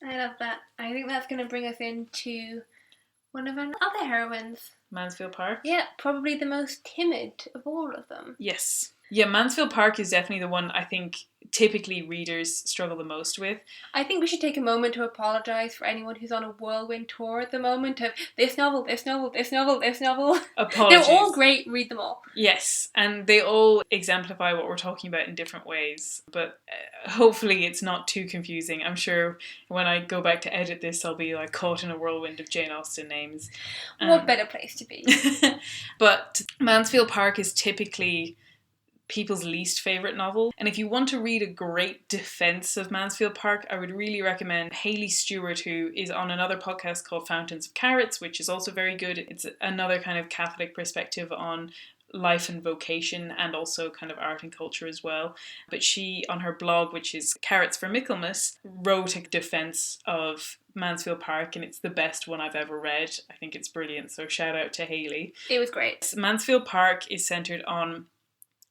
I love that. I think that's going to bring us into one of our other heroines. Mansfield Park? Yeah, probably the most timid of all of them. Yes. Yeah, Mansfield Park is definitely the one I think typically readers struggle the most with. I think we should take a moment to apologise for anyone who's on a whirlwind tour at the moment of this novel, this novel, this novel, this novel. Apologies. They're all great, read them all. Yes, and they all exemplify what we're talking about in different ways, but hopefully it's not too confusing. I'm sure when I go back to edit this, I'll be like caught in a whirlwind of Jane Austen names. What better place to be? But Mansfield Park is typically people's least favourite novel. And if you want to read a great defence of Mansfield Park, I would really recommend Hayley Stewart, who is on another podcast called Fountains of Carrots, which is also very good. It's another kind of Catholic perspective on life and vocation, and also kind of art and culture as well. But she, on her blog, which is Carrots for Michaelmas, wrote a defence of Mansfield Park, and it's the best one I've ever read. I think it's brilliant, so shout out to Hayley. It was great. Mansfield Park is centred on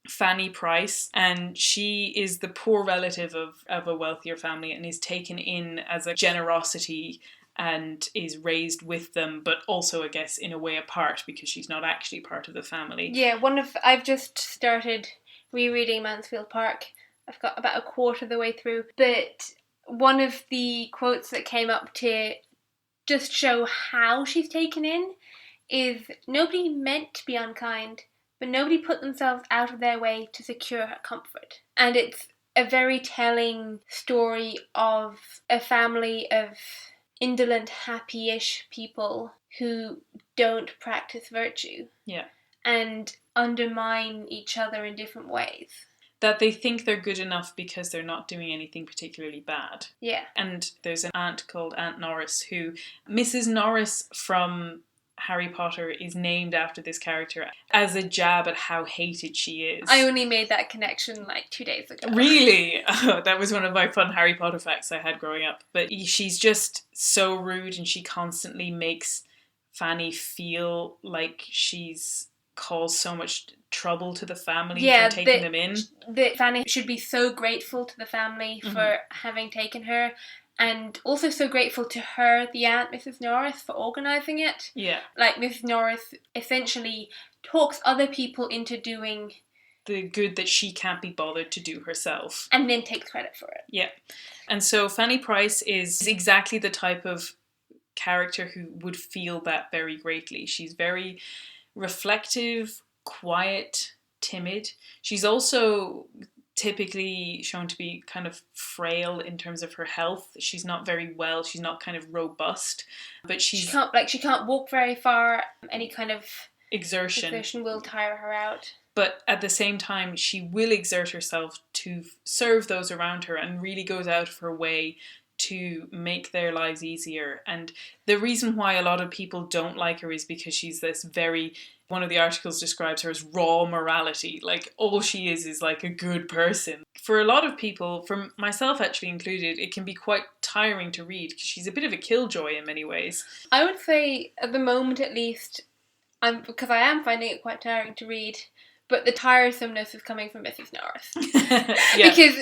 Fanny Price, and she is the poor relative of a wealthier family and is taken in as a generosity and is raised with them, but also, I guess, in a way apart because she's not actually part of the family. Yeah, I've just started rereading Mansfield Park. I've got about a quarter of the way through. But one of the quotes that came up to just show how she's taken in is, nobody meant to be unkind, but nobody put themselves out of their way to secure her comfort. And it's a very telling story of a family of indolent, happy-ish people who don't practice virtue. Yeah. And undermine each other in different ways. That they think they're good enough because they're not doing anything particularly bad. Yeah. And there's an aunt called Aunt Norris who, Mrs. Norris from Harry Potter, is named after this character as a jab at how hated she is. I only made that connection like 2 days ago. Really? Oh, that was one of my fun Harry Potter facts I had growing up. But she's just so rude, and she constantly makes Fanny feel like she's caused so much trouble to the family for taking them in. That Fanny should be so grateful to the family for having taken her, and also so grateful to her, the aunt, Mrs. Norris, for organising it. Yeah. Like, Mrs. Norris essentially talks other people into doing the good that she can't be bothered to do herself. And then takes credit for it. Yeah. And so Fanny Price is exactly the type of character who would feel that very greatly. She's very reflective, quiet, timid. She's also typically shown to be kind of frail in terms of her health. She's not very well. She's not kind of robust, but she can't walk very far. Any kind of exertion will tire her out. But at the same time, she will exert herself to serve those around her and really goes out of her way to make their lives easier. And the reason why a lot of people don't like her is because she's this one of the articles describes her as raw morality. Like, all she is like a good person. For a lot of people, for myself actually included, it can be quite tiring to read because she's a bit of a killjoy in many ways. I would say, at the moment at least, because I am finding it quite tiring to read, but the tiresomeness is coming from Mrs. Norris. Yeah. Because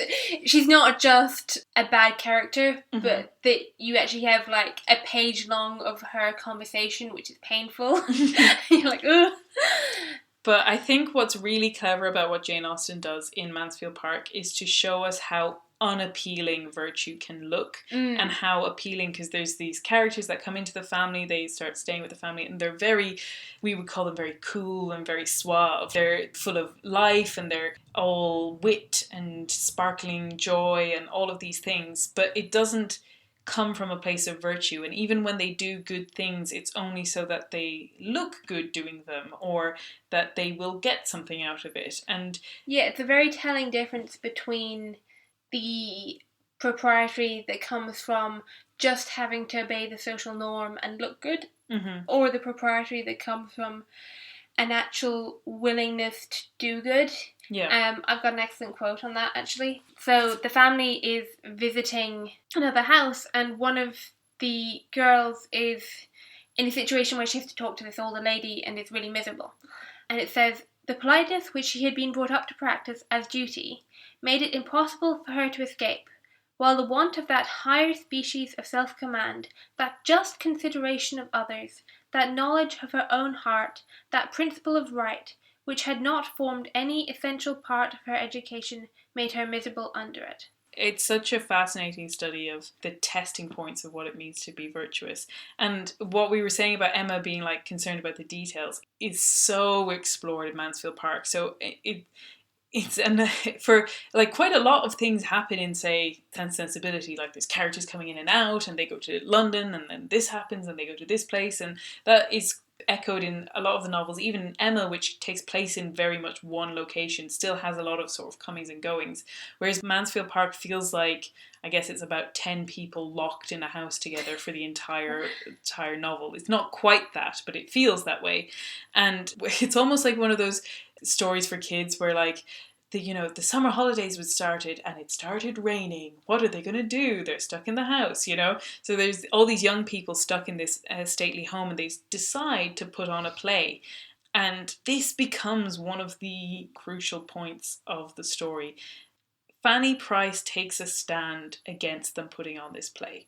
she's not just a bad character, but that you actually have like a page long of her conversation, which is painful. You're like, ugh. But I think what's really clever about what Jane Austen does in Mansfield Park is to show us how unappealing virtue can look, and how appealing, because there's these characters that come into the family, they start staying with the family, and they're we would call them very cool and very suave. They're full of life, and they're all wit and sparkling joy and all of these things, but it doesn't come from a place of virtue. And even when they do good things, it's only so that they look good doing them, or that they will get something out of it. And yeah, it's a very telling difference between the propriety that comes from just having to obey the social norm and look good, or the propriety that comes from an actual willingness to do good. Yeah. I've got an excellent quote on that, actually. So the family is visiting another house, and one of the girls is in a situation where she has to talk to this older lady and is really miserable. And it says, the politeness which she had been brought up to practice as duty made it impossible for her to escape, while the want of that higher species of self-command, that just consideration of others, that knowledge of her own heart, that principle of right, which had not formed any essential part of her education, made her miserable under it. It's such a fascinating study of the testing points of what it means to be virtuous. And what we were saying about Emma being like concerned about the details is so explored in Mansfield Park. So for like quite a lot of things happen in, say, Sensibility, like there's characters coming in and out, and they go to London, and then this happens, and they go to this place, and that is echoed in a lot of the novels. Even Emma, which takes place in very much one location, still has a lot of sort of comings and goings, whereas Mansfield Park feels like, I guess it's about 10 people locked in a house together for the entire novel. It's not quite that, but it feels that way. And it's almost like one of those stories for kids where like the summer holidays was started and it started raining. What are they going to do? They're stuck in the house, So there's all these young people stuck in this stately home, and they decide to put on a play. And this becomes one of the crucial points of the story. Fanny Price takes a stand against them putting on this play.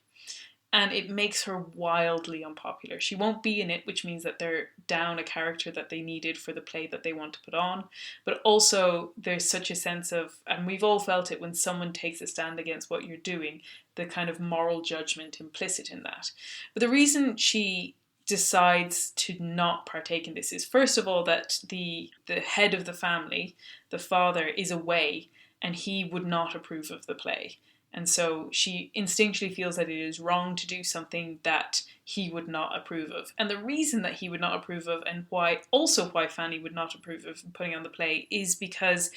and it makes her wildly unpopular. She won't be in it, which means that they're down a character that they needed for the play that they want to put on. But also there's such a sense of, and we've all felt it when someone takes a stand against what you're doing, the kind of moral judgment implicit in that. But the reason she decides to not partake in this is, first of all, that the head of the family, the father, is away and he would not approve of the play. And so she instinctually feels that it is wrong to do something that he would not approve of. And the reason that he would not approve of, and why Fanny would not approve of putting on the play, is because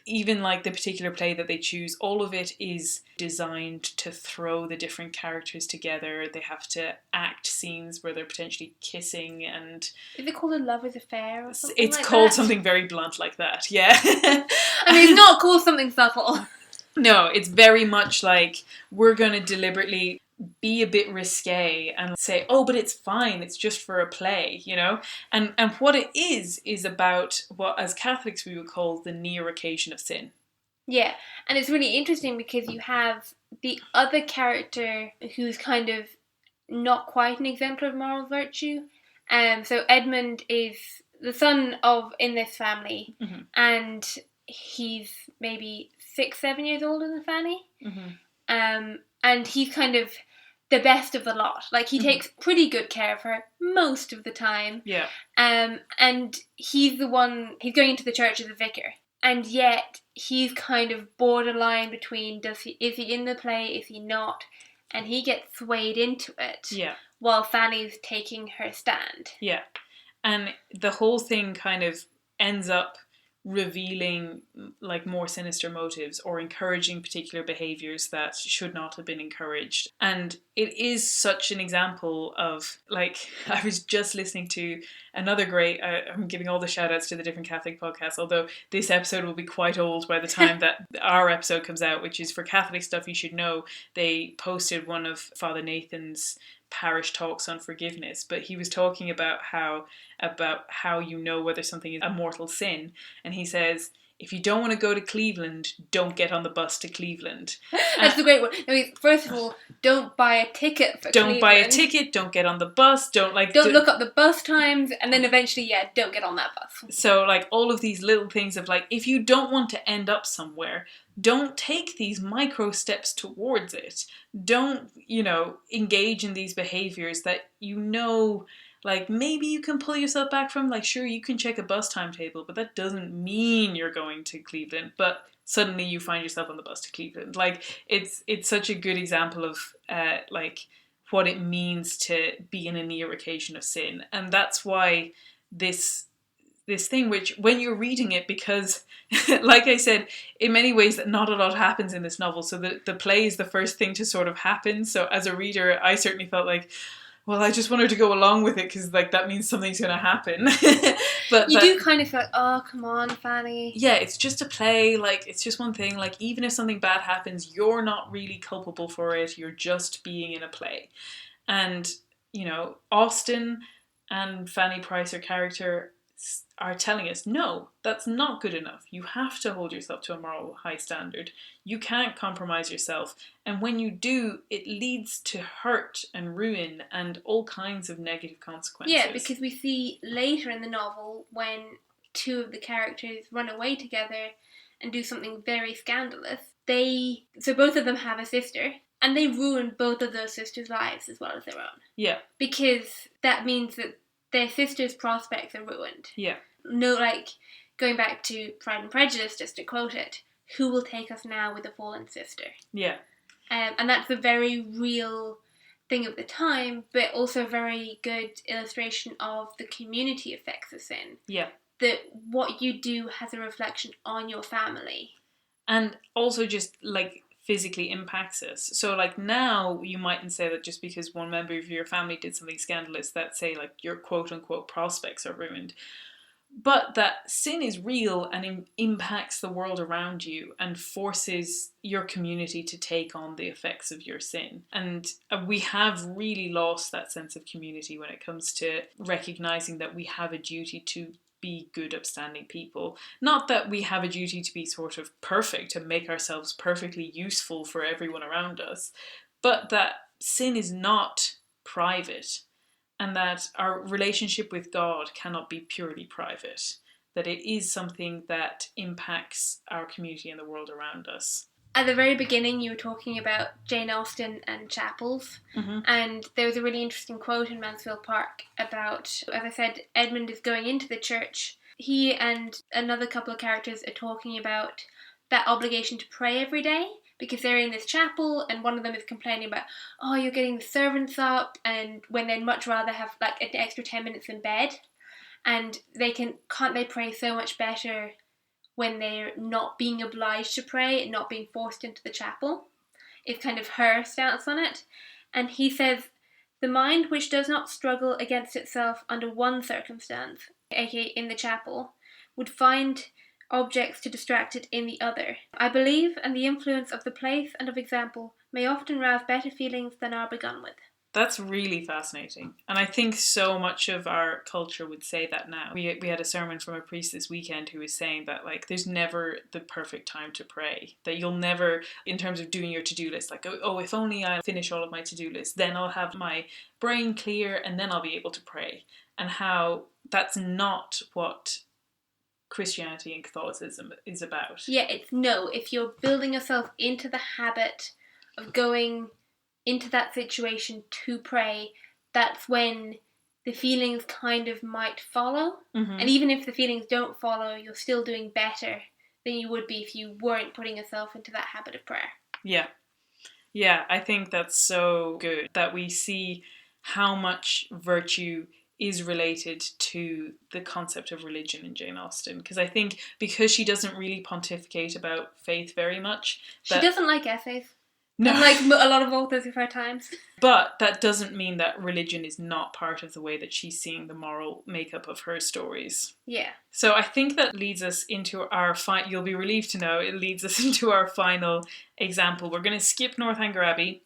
even like the particular play that they choose, all of it is designed to throw the different characters together. They have to act scenes where they're potentially kissing, and is it called A Lover's Affair or something? It's like called something very blunt like that, yeah. I mean, it's not called something subtle. No, it's very much like, we're going to deliberately be a bit risque and say, oh, but it's fine, it's just for a play, you know? And what it is about what, as Catholics, we would call the near occasion of sin. Yeah, and it's really interesting because you have the other character who's kind of not quite an exemplar of moral virtue. So Edmund is the son of, in this family, mm-hmm. and he's maybe 6-7 years older than Fanny. Mm-hmm. And he's kind of the best of the lot. Like, he takes pretty good care of her most of the time. Yeah. And he's the one, he's going into the church as a vicar. And yet, he's kind of borderline between, is he in the play, is he not? And he gets swayed into it. Yeah. While Fanny's taking her stand. Yeah. And the whole thing kind of ends up revealing like more sinister motives or encouraging particular behaviours that should not have been encouraged. And it is such an example of, like, I was just listening to another great, I'm giving all the shout outs to the different Catholic podcasts, although this episode will be quite old by the time that our episode comes out, which is For Catholic Stuff You Should Know. They posted one of Father Nathan's parish talks on forgiveness, but he was talking about how you know whether something is a mortal sin, and he says, if you don't want to go to Cleveland, don't get on the bus to Cleveland. That's a great one. I mean, first of all, don't buy a ticket for Cleveland. Don't buy a ticket, don't get on the bus, don't look up the bus times, and then eventually, don't get on that bus. So, like, all of these little things of, like, if you don't want to end up somewhere, don't take these micro steps towards it. Don't, engage in these behaviours that like, maybe you can pull yourself back from. Like, sure, you can check a bus timetable, but that doesn't mean you're going to Cleveland. But suddenly you find yourself on the bus to Cleveland. Like, it's such a good example of, like, what it means to be in a near occasion of sin. And that's why this thing, which when you're reading it, because, like I said, in many ways that not a lot happens in this novel. So the play is the first thing to sort of happen. So as a reader, I certainly felt like, well, I just wanted to go along with it because, like, that means something's going to happen. But you do kind of feel like, oh, come on, Fanny. Yeah, it's just a play. Like, it's just one thing. Like, even if something bad happens, you're not really culpable for it. You're just being in a play. And, Austen and Fanny Price, her character, are telling us, no, that's not good enough. You have to hold yourself to a moral high standard. You can't compromise yourself. And when you do, it leads to hurt and ruin and all kinds of negative consequences. Yeah, because we see later in the novel when two of the characters run away together and do something very scandalous. So both of them have a sister, and they ruin both of those sisters' lives as well as their own. Yeah. Because that means that their sister's prospects are ruined. Yeah. No, like, going back to Pride and Prejudice, just to quote it, who will take us now with a fallen sister? Yeah. And that's a very real thing of the time, but also a very good illustration of the community effects of sin. Yeah. That what you do has a reflection on your family. And also just, like, physically impacts us. So, like, now you mightn't say that just because one member of your family did something scandalous that, say, like, your quote-unquote prospects are ruined. But that sin is real and impacts the world around you and forces your community to take on the effects of your sin. And we have really lost that sense of community when it comes to recognising that we have a duty to be good, upstanding people. Not that we have a duty to be sort of perfect and make ourselves perfectly useful for everyone around us, but that sin is not private, and that our relationship with God cannot be purely private, that it is something that impacts our community and the world around us. At the very beginning, you were talking about Jane Austen and chapels, and there was a really interesting quote in Mansfield Park about, as I said, Edmund is going into the church. He and another couple of characters are talking about that obligation to pray every day, because they're in this chapel, and one of them is complaining about, oh, you're getting the servants up, and when they'd much rather have like an extra 10 minutes in bed, and can't they pray so much better when they're not being obliged to pray and not being forced into the chapel? It's kind of her stance on it. And he says, the mind which does not struggle against itself under one circumstance, aka in the chapel, would find objects to distract it in the other. I believe, and the influence of the place and of example may often rouse better feelings than are begun with. That's really fascinating. And I think so much of our culture would say that now. We had a sermon from a priest this weekend who was saying that, like, there's never the perfect time to pray. That you'll never, in terms of doing your to-do list, like, oh, if only I finish all of my to-do list, then I'll have my brain clear and then I'll be able to pray. And how that's not what Christianity and Catholicism is about. Yeah, if you're building yourself into the habit of going into that situation to pray, that's when the feelings kind of might follow. And even if the feelings don't follow, you're still doing better than you would be if you weren't putting yourself into that habit of prayer. Yeah, I think that's so good that we see how much virtue is related to the concept of religion in Jane Austen. Because I think because she doesn't really pontificate about faith very much. She doesn't like essays. No. Unlike a lot of authors of her times. But that doesn't mean that religion is not part of the way that she's seeing the moral makeup of her stories. Yeah. So I think that leads us into our you'll be relieved to know, it leads us into our final example. We're going to skip Northanger Abbey.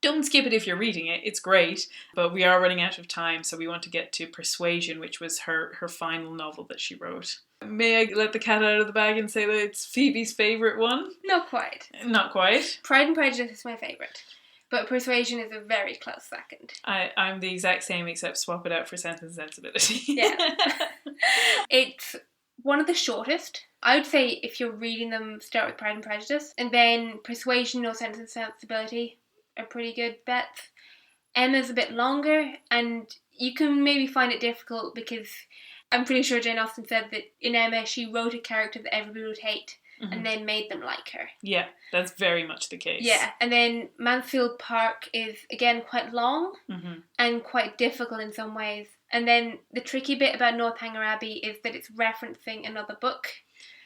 Don't skip it if you're reading it, it's great, but we are running out of time, so we want to get to Persuasion, which was her final novel that she wrote. May I let the cat out of the bag and say that it's Phoebe's favourite one? Not quite. Not quite. Pride and Prejudice is my favourite, but Persuasion is a very close second. I'm the exact same, except swap it out for Sense and Sensibility. Yeah. It's one of the shortest. I would say if you're reading them, start with Pride and Prejudice, and then Persuasion or Sense and Sensibility are pretty good bets. Emma's a bit longer, and you can maybe find it difficult because I'm pretty sure Jane Austen said that in Emma she wrote a character that everybody would hate and then made them like her. Yeah, that's very much the case. Yeah, and then Mansfield Park is again quite long and quite difficult in some ways. And then the tricky bit about Northanger Abbey is that it's referencing another book.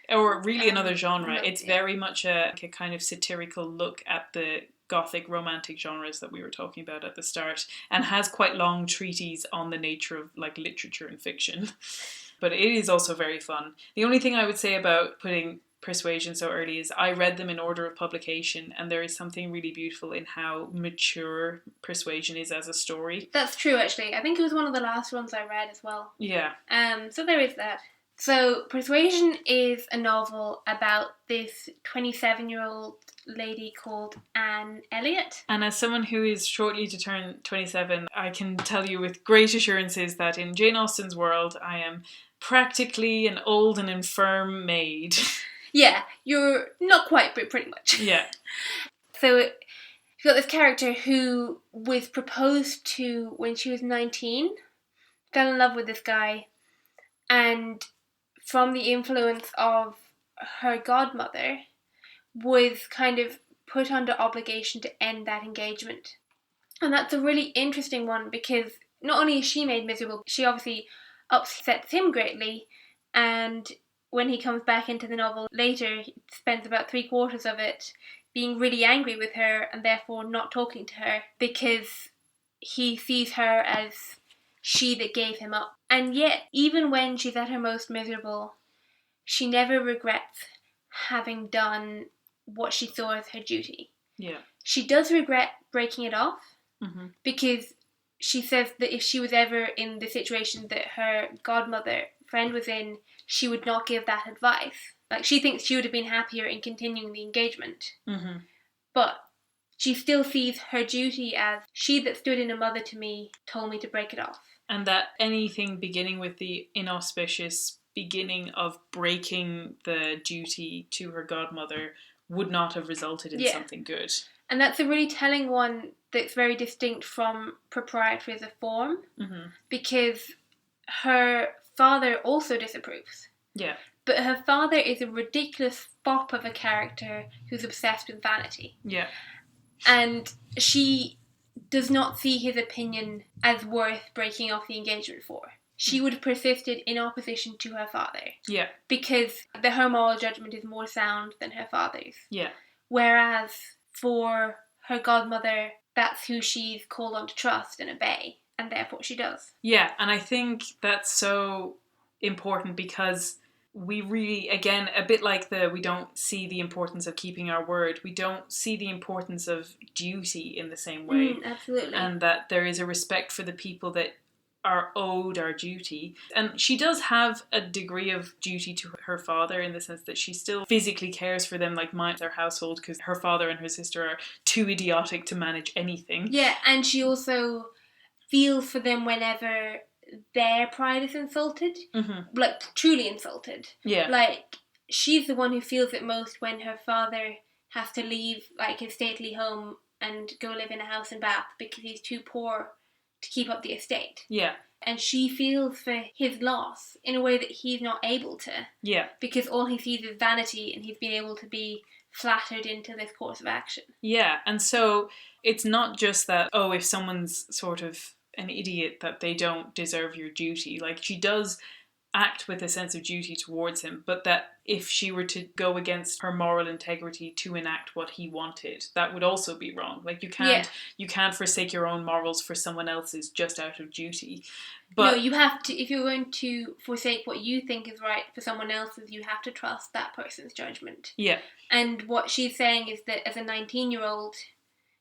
Or really another genre. It's very much a kind of satirical look at the Gothic romantic genres that we were talking about at the start, and has quite long treatises on the nature of like literature and fiction. But it is also very fun. The only thing I would say about putting Persuasion so early is I read them in order of publication, and there is something really beautiful in how mature Persuasion is as a story. That's true, actually. I think it was one of the last ones I read as well. Yeah. So there is that. So Persuasion is a novel about this 27-year-old lady called Anne Elliot. And as someone who is shortly to turn 27, I can tell you with great assurances that in Jane Austen's world, I am practically an old and infirm maid. Yeah, you're not quite, but pretty much. Yeah. So you've got this character who was proposed to when she was 19, fell in love with this guy, and from the influence of her godmother, was kind of put under obligation to end that engagement. And that's a really interesting one because not only is she made miserable, she obviously upsets him greatly, and when he comes back into the novel later, he spends about 3/4 of it being really angry with her and therefore not talking to her because he sees her as she that gave him up. And yet, even when she's at her most miserable, she never regrets having done what she saw as her duty. Yeah. She does regret breaking it off because she says that if she was ever in the situation that her godmother friend was in, she would not give that advice. Like, she thinks she would have been happier in continuing the engagement. But she still sees her duty as she that stood in a mother to me told me to break it off. And that anything beginning with the inauspicious beginning of breaking the duty to her godmother would not have resulted in something good. And that's a really telling one that's very distinct from Proprietary as a form, because her father also disapproves. Yeah. But her father is a ridiculous fop of a character who's obsessed with vanity. Yeah. And she does not see his opinion as worth breaking off the engagement for. She would have persisted in opposition to her father. Yeah. Because her moral judgment is more sound than her father's. Yeah. Whereas for her godmother, that's who she's called on to trust and obey, and therefore she does. Yeah, and I think that's so important because we really, again, a bit like we don't see the importance of keeping our word, we don't see the importance of duty in the same way. Absolutely. And that there is a respect for the people that are owed our duty. And she does have a degree of duty to her father in the sense that she still physically cares for them, like minds their household, because her father and her sister are too idiotic to manage anything. Yeah, and she also feels for them whenever their pride is insulted. Like, truly insulted. Yeah. Like, she's the one who feels it most when her father has to leave, like, his stately home and go live in a house in Bath because he's too poor to keep up the estate. Yeah. And she feels for his loss in a way that he's not able to. Yeah. Because all he sees is vanity and he's been able to be flattered into this course of action. Yeah, and so it's not just that, if someone's sort of an idiot that they don't deserve your duty. Like, she does act with a sense of duty towards him, but that if she were to go against her moral integrity to enact what he wanted, that would also be wrong. Like, you can't forsake your own morals for someone else's just out of duty. But no, you have to, if you're going to forsake what you think is right for someone else's, you have to trust that person's judgment. Yeah. And what she's saying is that as a 19-year-old,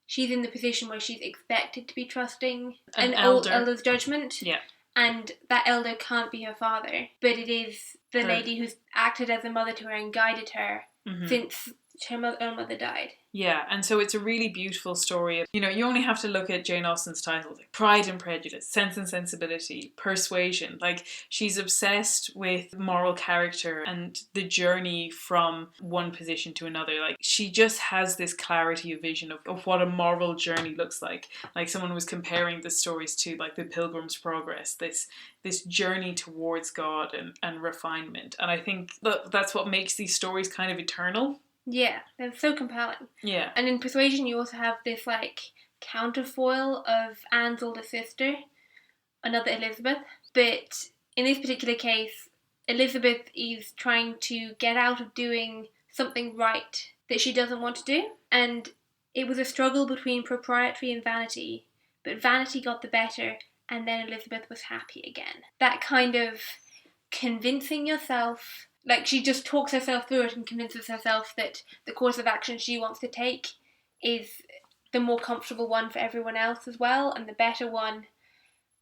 she's in the position where she's expected to be trusting an elder's judgment. Yeah. And that elder can't be her father, but it is the lady who's acted as a mother to her and guided her since her own mother died. Yeah, and so it's a really beautiful story. You only have to look at Jane Austen's titles, like Pride and Prejudice, Sense and Sensibility, Persuasion. Like, she's obsessed with moral character and the journey from one position to another. Like, she just has this clarity of vision of what a moral journey looks like. Like, someone was comparing the stories to, like, the Pilgrim's Progress, this journey towards God and refinement. And I think that's what makes these stories kind of eternal. Yeah, they're so compelling. Yeah. And in Persuasion, you also have this, like, counterfoil of Anne's older sister, another Elizabeth. But in this particular case, Elizabeth is trying to get out of doing something right that she doesn't want to do. And it was a struggle between propriety and vanity. But vanity got the better, and then Elizabeth was happy again. That kind of convincing yourself... Like, she just talks herself through it and convinces herself that the course of action she wants to take is the more comfortable one for everyone else as well, and the better one,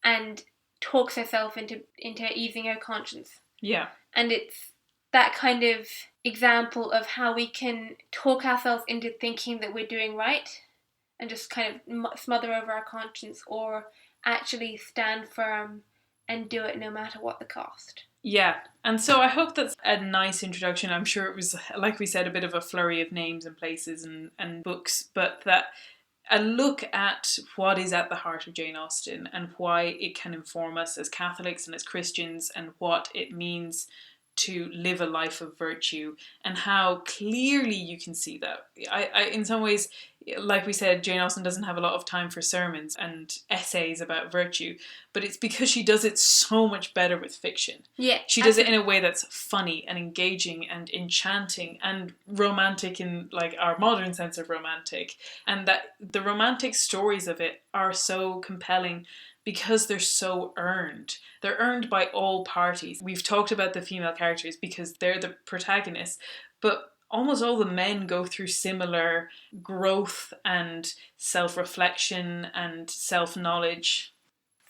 and talks herself into easing her conscience. Yeah. And it's that kind of example of how we can talk ourselves into thinking that we're doing right and just kind of smother over our conscience, or actually stand firm and do it no matter what the cost. Yeah, and so I hope that's a nice introduction. I'm sure it was, like we said, a bit of a flurry of names and places and books, but that a look at what is at the heart of Jane Austen and why it can inform us as Catholics and as Christians, and what it means to live a life of virtue, and how clearly you can see that. I in some ways, like we said, Jane Austen doesn't have a lot of time for sermons and essays about virtue, but it's because she does it so much better with fiction. Yeah. She does it in a way that's funny and engaging and enchanting and romantic in, like, our modern sense of romantic. And that the romantic stories of it are so compelling because they're so earned. They're earned by all parties. We've talked about the female characters because they're the protagonists, but almost all the men go through similar growth and self-reflection and self-knowledge.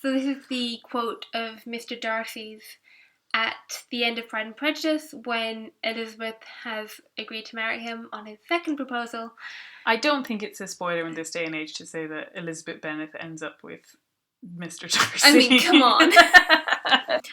So this is the quote of Mr. Darcy's at the end of Pride and Prejudice when Elizabeth has agreed to marry him on his second proposal. I don't think it's a spoiler in this day and age to say that Elizabeth Bennet ends up with Mr. Darcy. I mean, come on.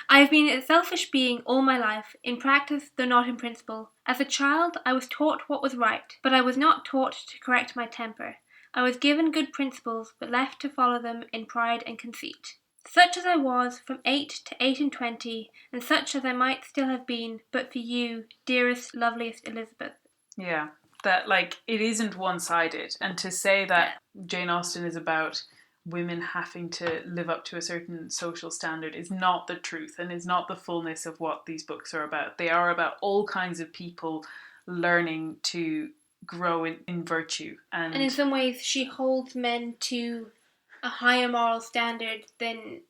I've been a selfish being all my life, in practice though not in principle. As a child, I was taught what was right, but I was not taught to correct my temper. I was given good principles, but left to follow them in pride and conceit. Such as I was from 8 to 28, and such as I might still have been, but for you, dearest, loveliest Elizabeth. Yeah, that, like, it isn't one-sided. And to say that Jane Austen is about women having to live up to a certain social standard is not the truth and is not the fullness of what these books are about. They are about all kinds of people learning to grow in virtue. And in some ways, she holds men to a higher moral standard than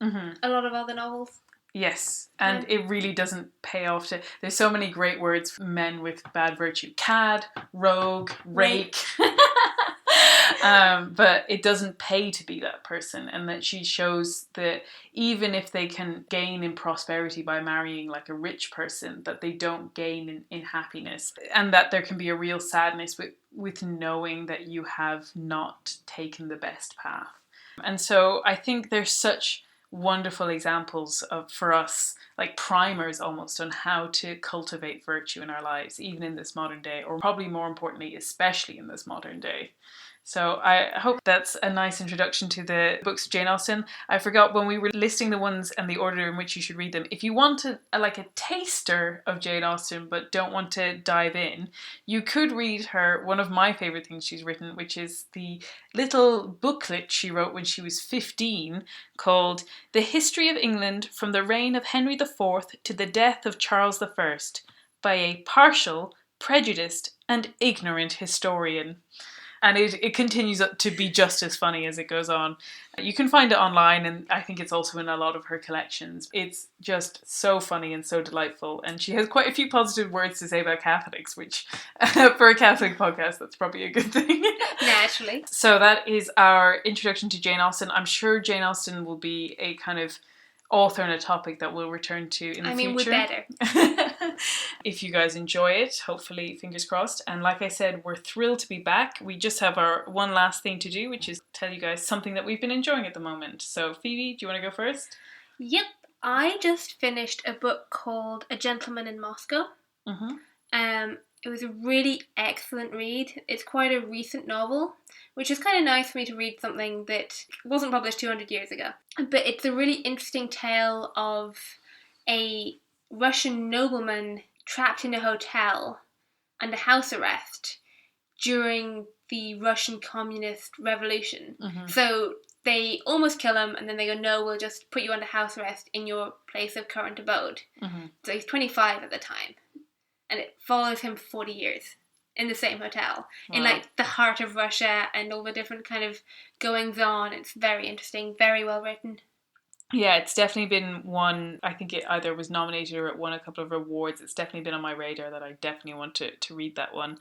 a lot of other novels. Yes, and it really doesn't pay off to... There's so many great words for men with bad virtue. Cad, rogue, rake. But it doesn't pay to be that person, and that she shows that even if they can gain in prosperity by marrying like a rich person, that they don't gain in happiness, and that there can be a real sadness with knowing that you have not taken the best path. And so I think there's such wonderful examples for us, like primers almost, on how to cultivate virtue in our lives, even in this modern day, or probably more importantly, especially in this modern day. So I hope that's a nice introduction to the books of Jane Austen. I forgot when we were listing the ones and the order in which you should read them. If you want a taster of Jane Austen but don't want to dive in, you could read her, one of my favourite things she's written, which is the little booklet she wrote when she was 15 called The History of England from the Reign of Henry IV to the Death of Charles I by a partial, prejudiced and ignorant historian. And it continues to be just as funny as it goes on. You can find it online, and I think it's also in a lot of her collections. It's just so funny and so delightful. And she has quite a few positive words to say about Catholics, which for a Catholic podcast, that's probably a good thing. Naturally. So that is our introduction to Jane Austen. I'm sure Jane Austen will be a kind of author and a topic that we'll return to in the future. We're better. If you guys enjoy it, hopefully, fingers crossed. And like I said, we're thrilled to be back. We just have our one last thing to do, which is tell you guys something that we've been enjoying at the moment. So Phoebe, do you want to go first? Yep. I just finished a book called A Gentleman in Moscow. It was a really excellent read. It's quite a recent novel, which is kind of nice for me to read something that wasn't published 200 years ago. But it's a really interesting tale of a Russian nobleman trapped in a hotel under house arrest during the Russian Communist Revolution. So they almost kill him, and then they go, no, we'll just put you under house arrest in your place of current abode. So he's 25 at the time. And it follows him for 40 years in the same hotel. Wow. In like the heart of Russia and all the different kind of goings on. It's very interesting, very well written. Yeah, it's definitely been one, I think it either was nominated or it won a couple of awards. It's definitely been on my radar that I definitely want to read that one.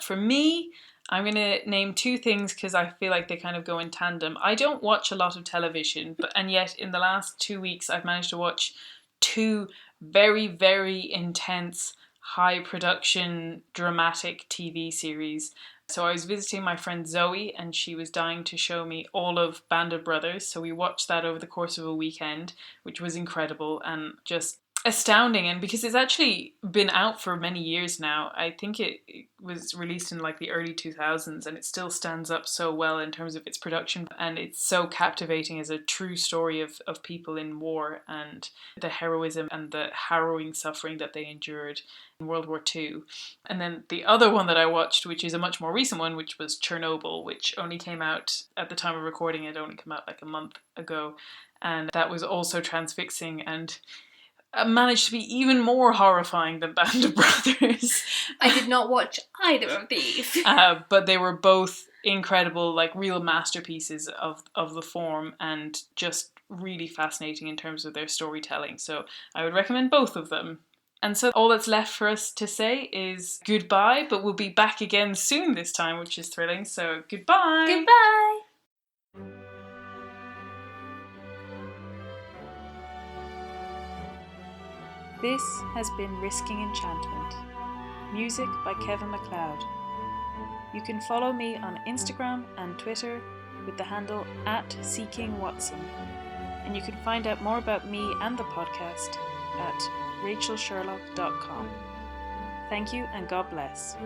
For me, I'm going to name two things because I feel like they kind of go in tandem. I don't watch a lot of television, and yet in the last 2 weeks I've managed to watch two very, very intense, high production, dramatic TV series. So I was visiting my friend Zoe, and she was dying to show me all of Band of Brothers. So we watched that over the course of a weekend, which was incredible and just astounding. And because it's actually been out for many years now, I think it was released in like the early 2000s, and it still stands up so well in terms of its production. And it's so captivating as a true story of people in war and the heroism and the harrowing suffering that they endured in World War II. And then the other one that I watched, which is a much more recent one, which was Chernobyl, which only came out at the time of recording. It only came out like a month ago. And that was also transfixing and managed to be even more horrifying than Band of Brothers. I did not watch either of these. But they were both incredible, like real masterpieces of the form, and just really fascinating in terms of their storytelling. So I would recommend both of them. And so all that's left for us to say is goodbye, but we'll be back again soon this time, which is thrilling. So goodbye! Goodbye! This has been Risking Enchantment. Music by Kevin MacLeod. You can follow me on Instagram and Twitter with the handle @SeekingWatson. And you can find out more about me and the podcast at rachelsherlock.com. Thank you and God bless.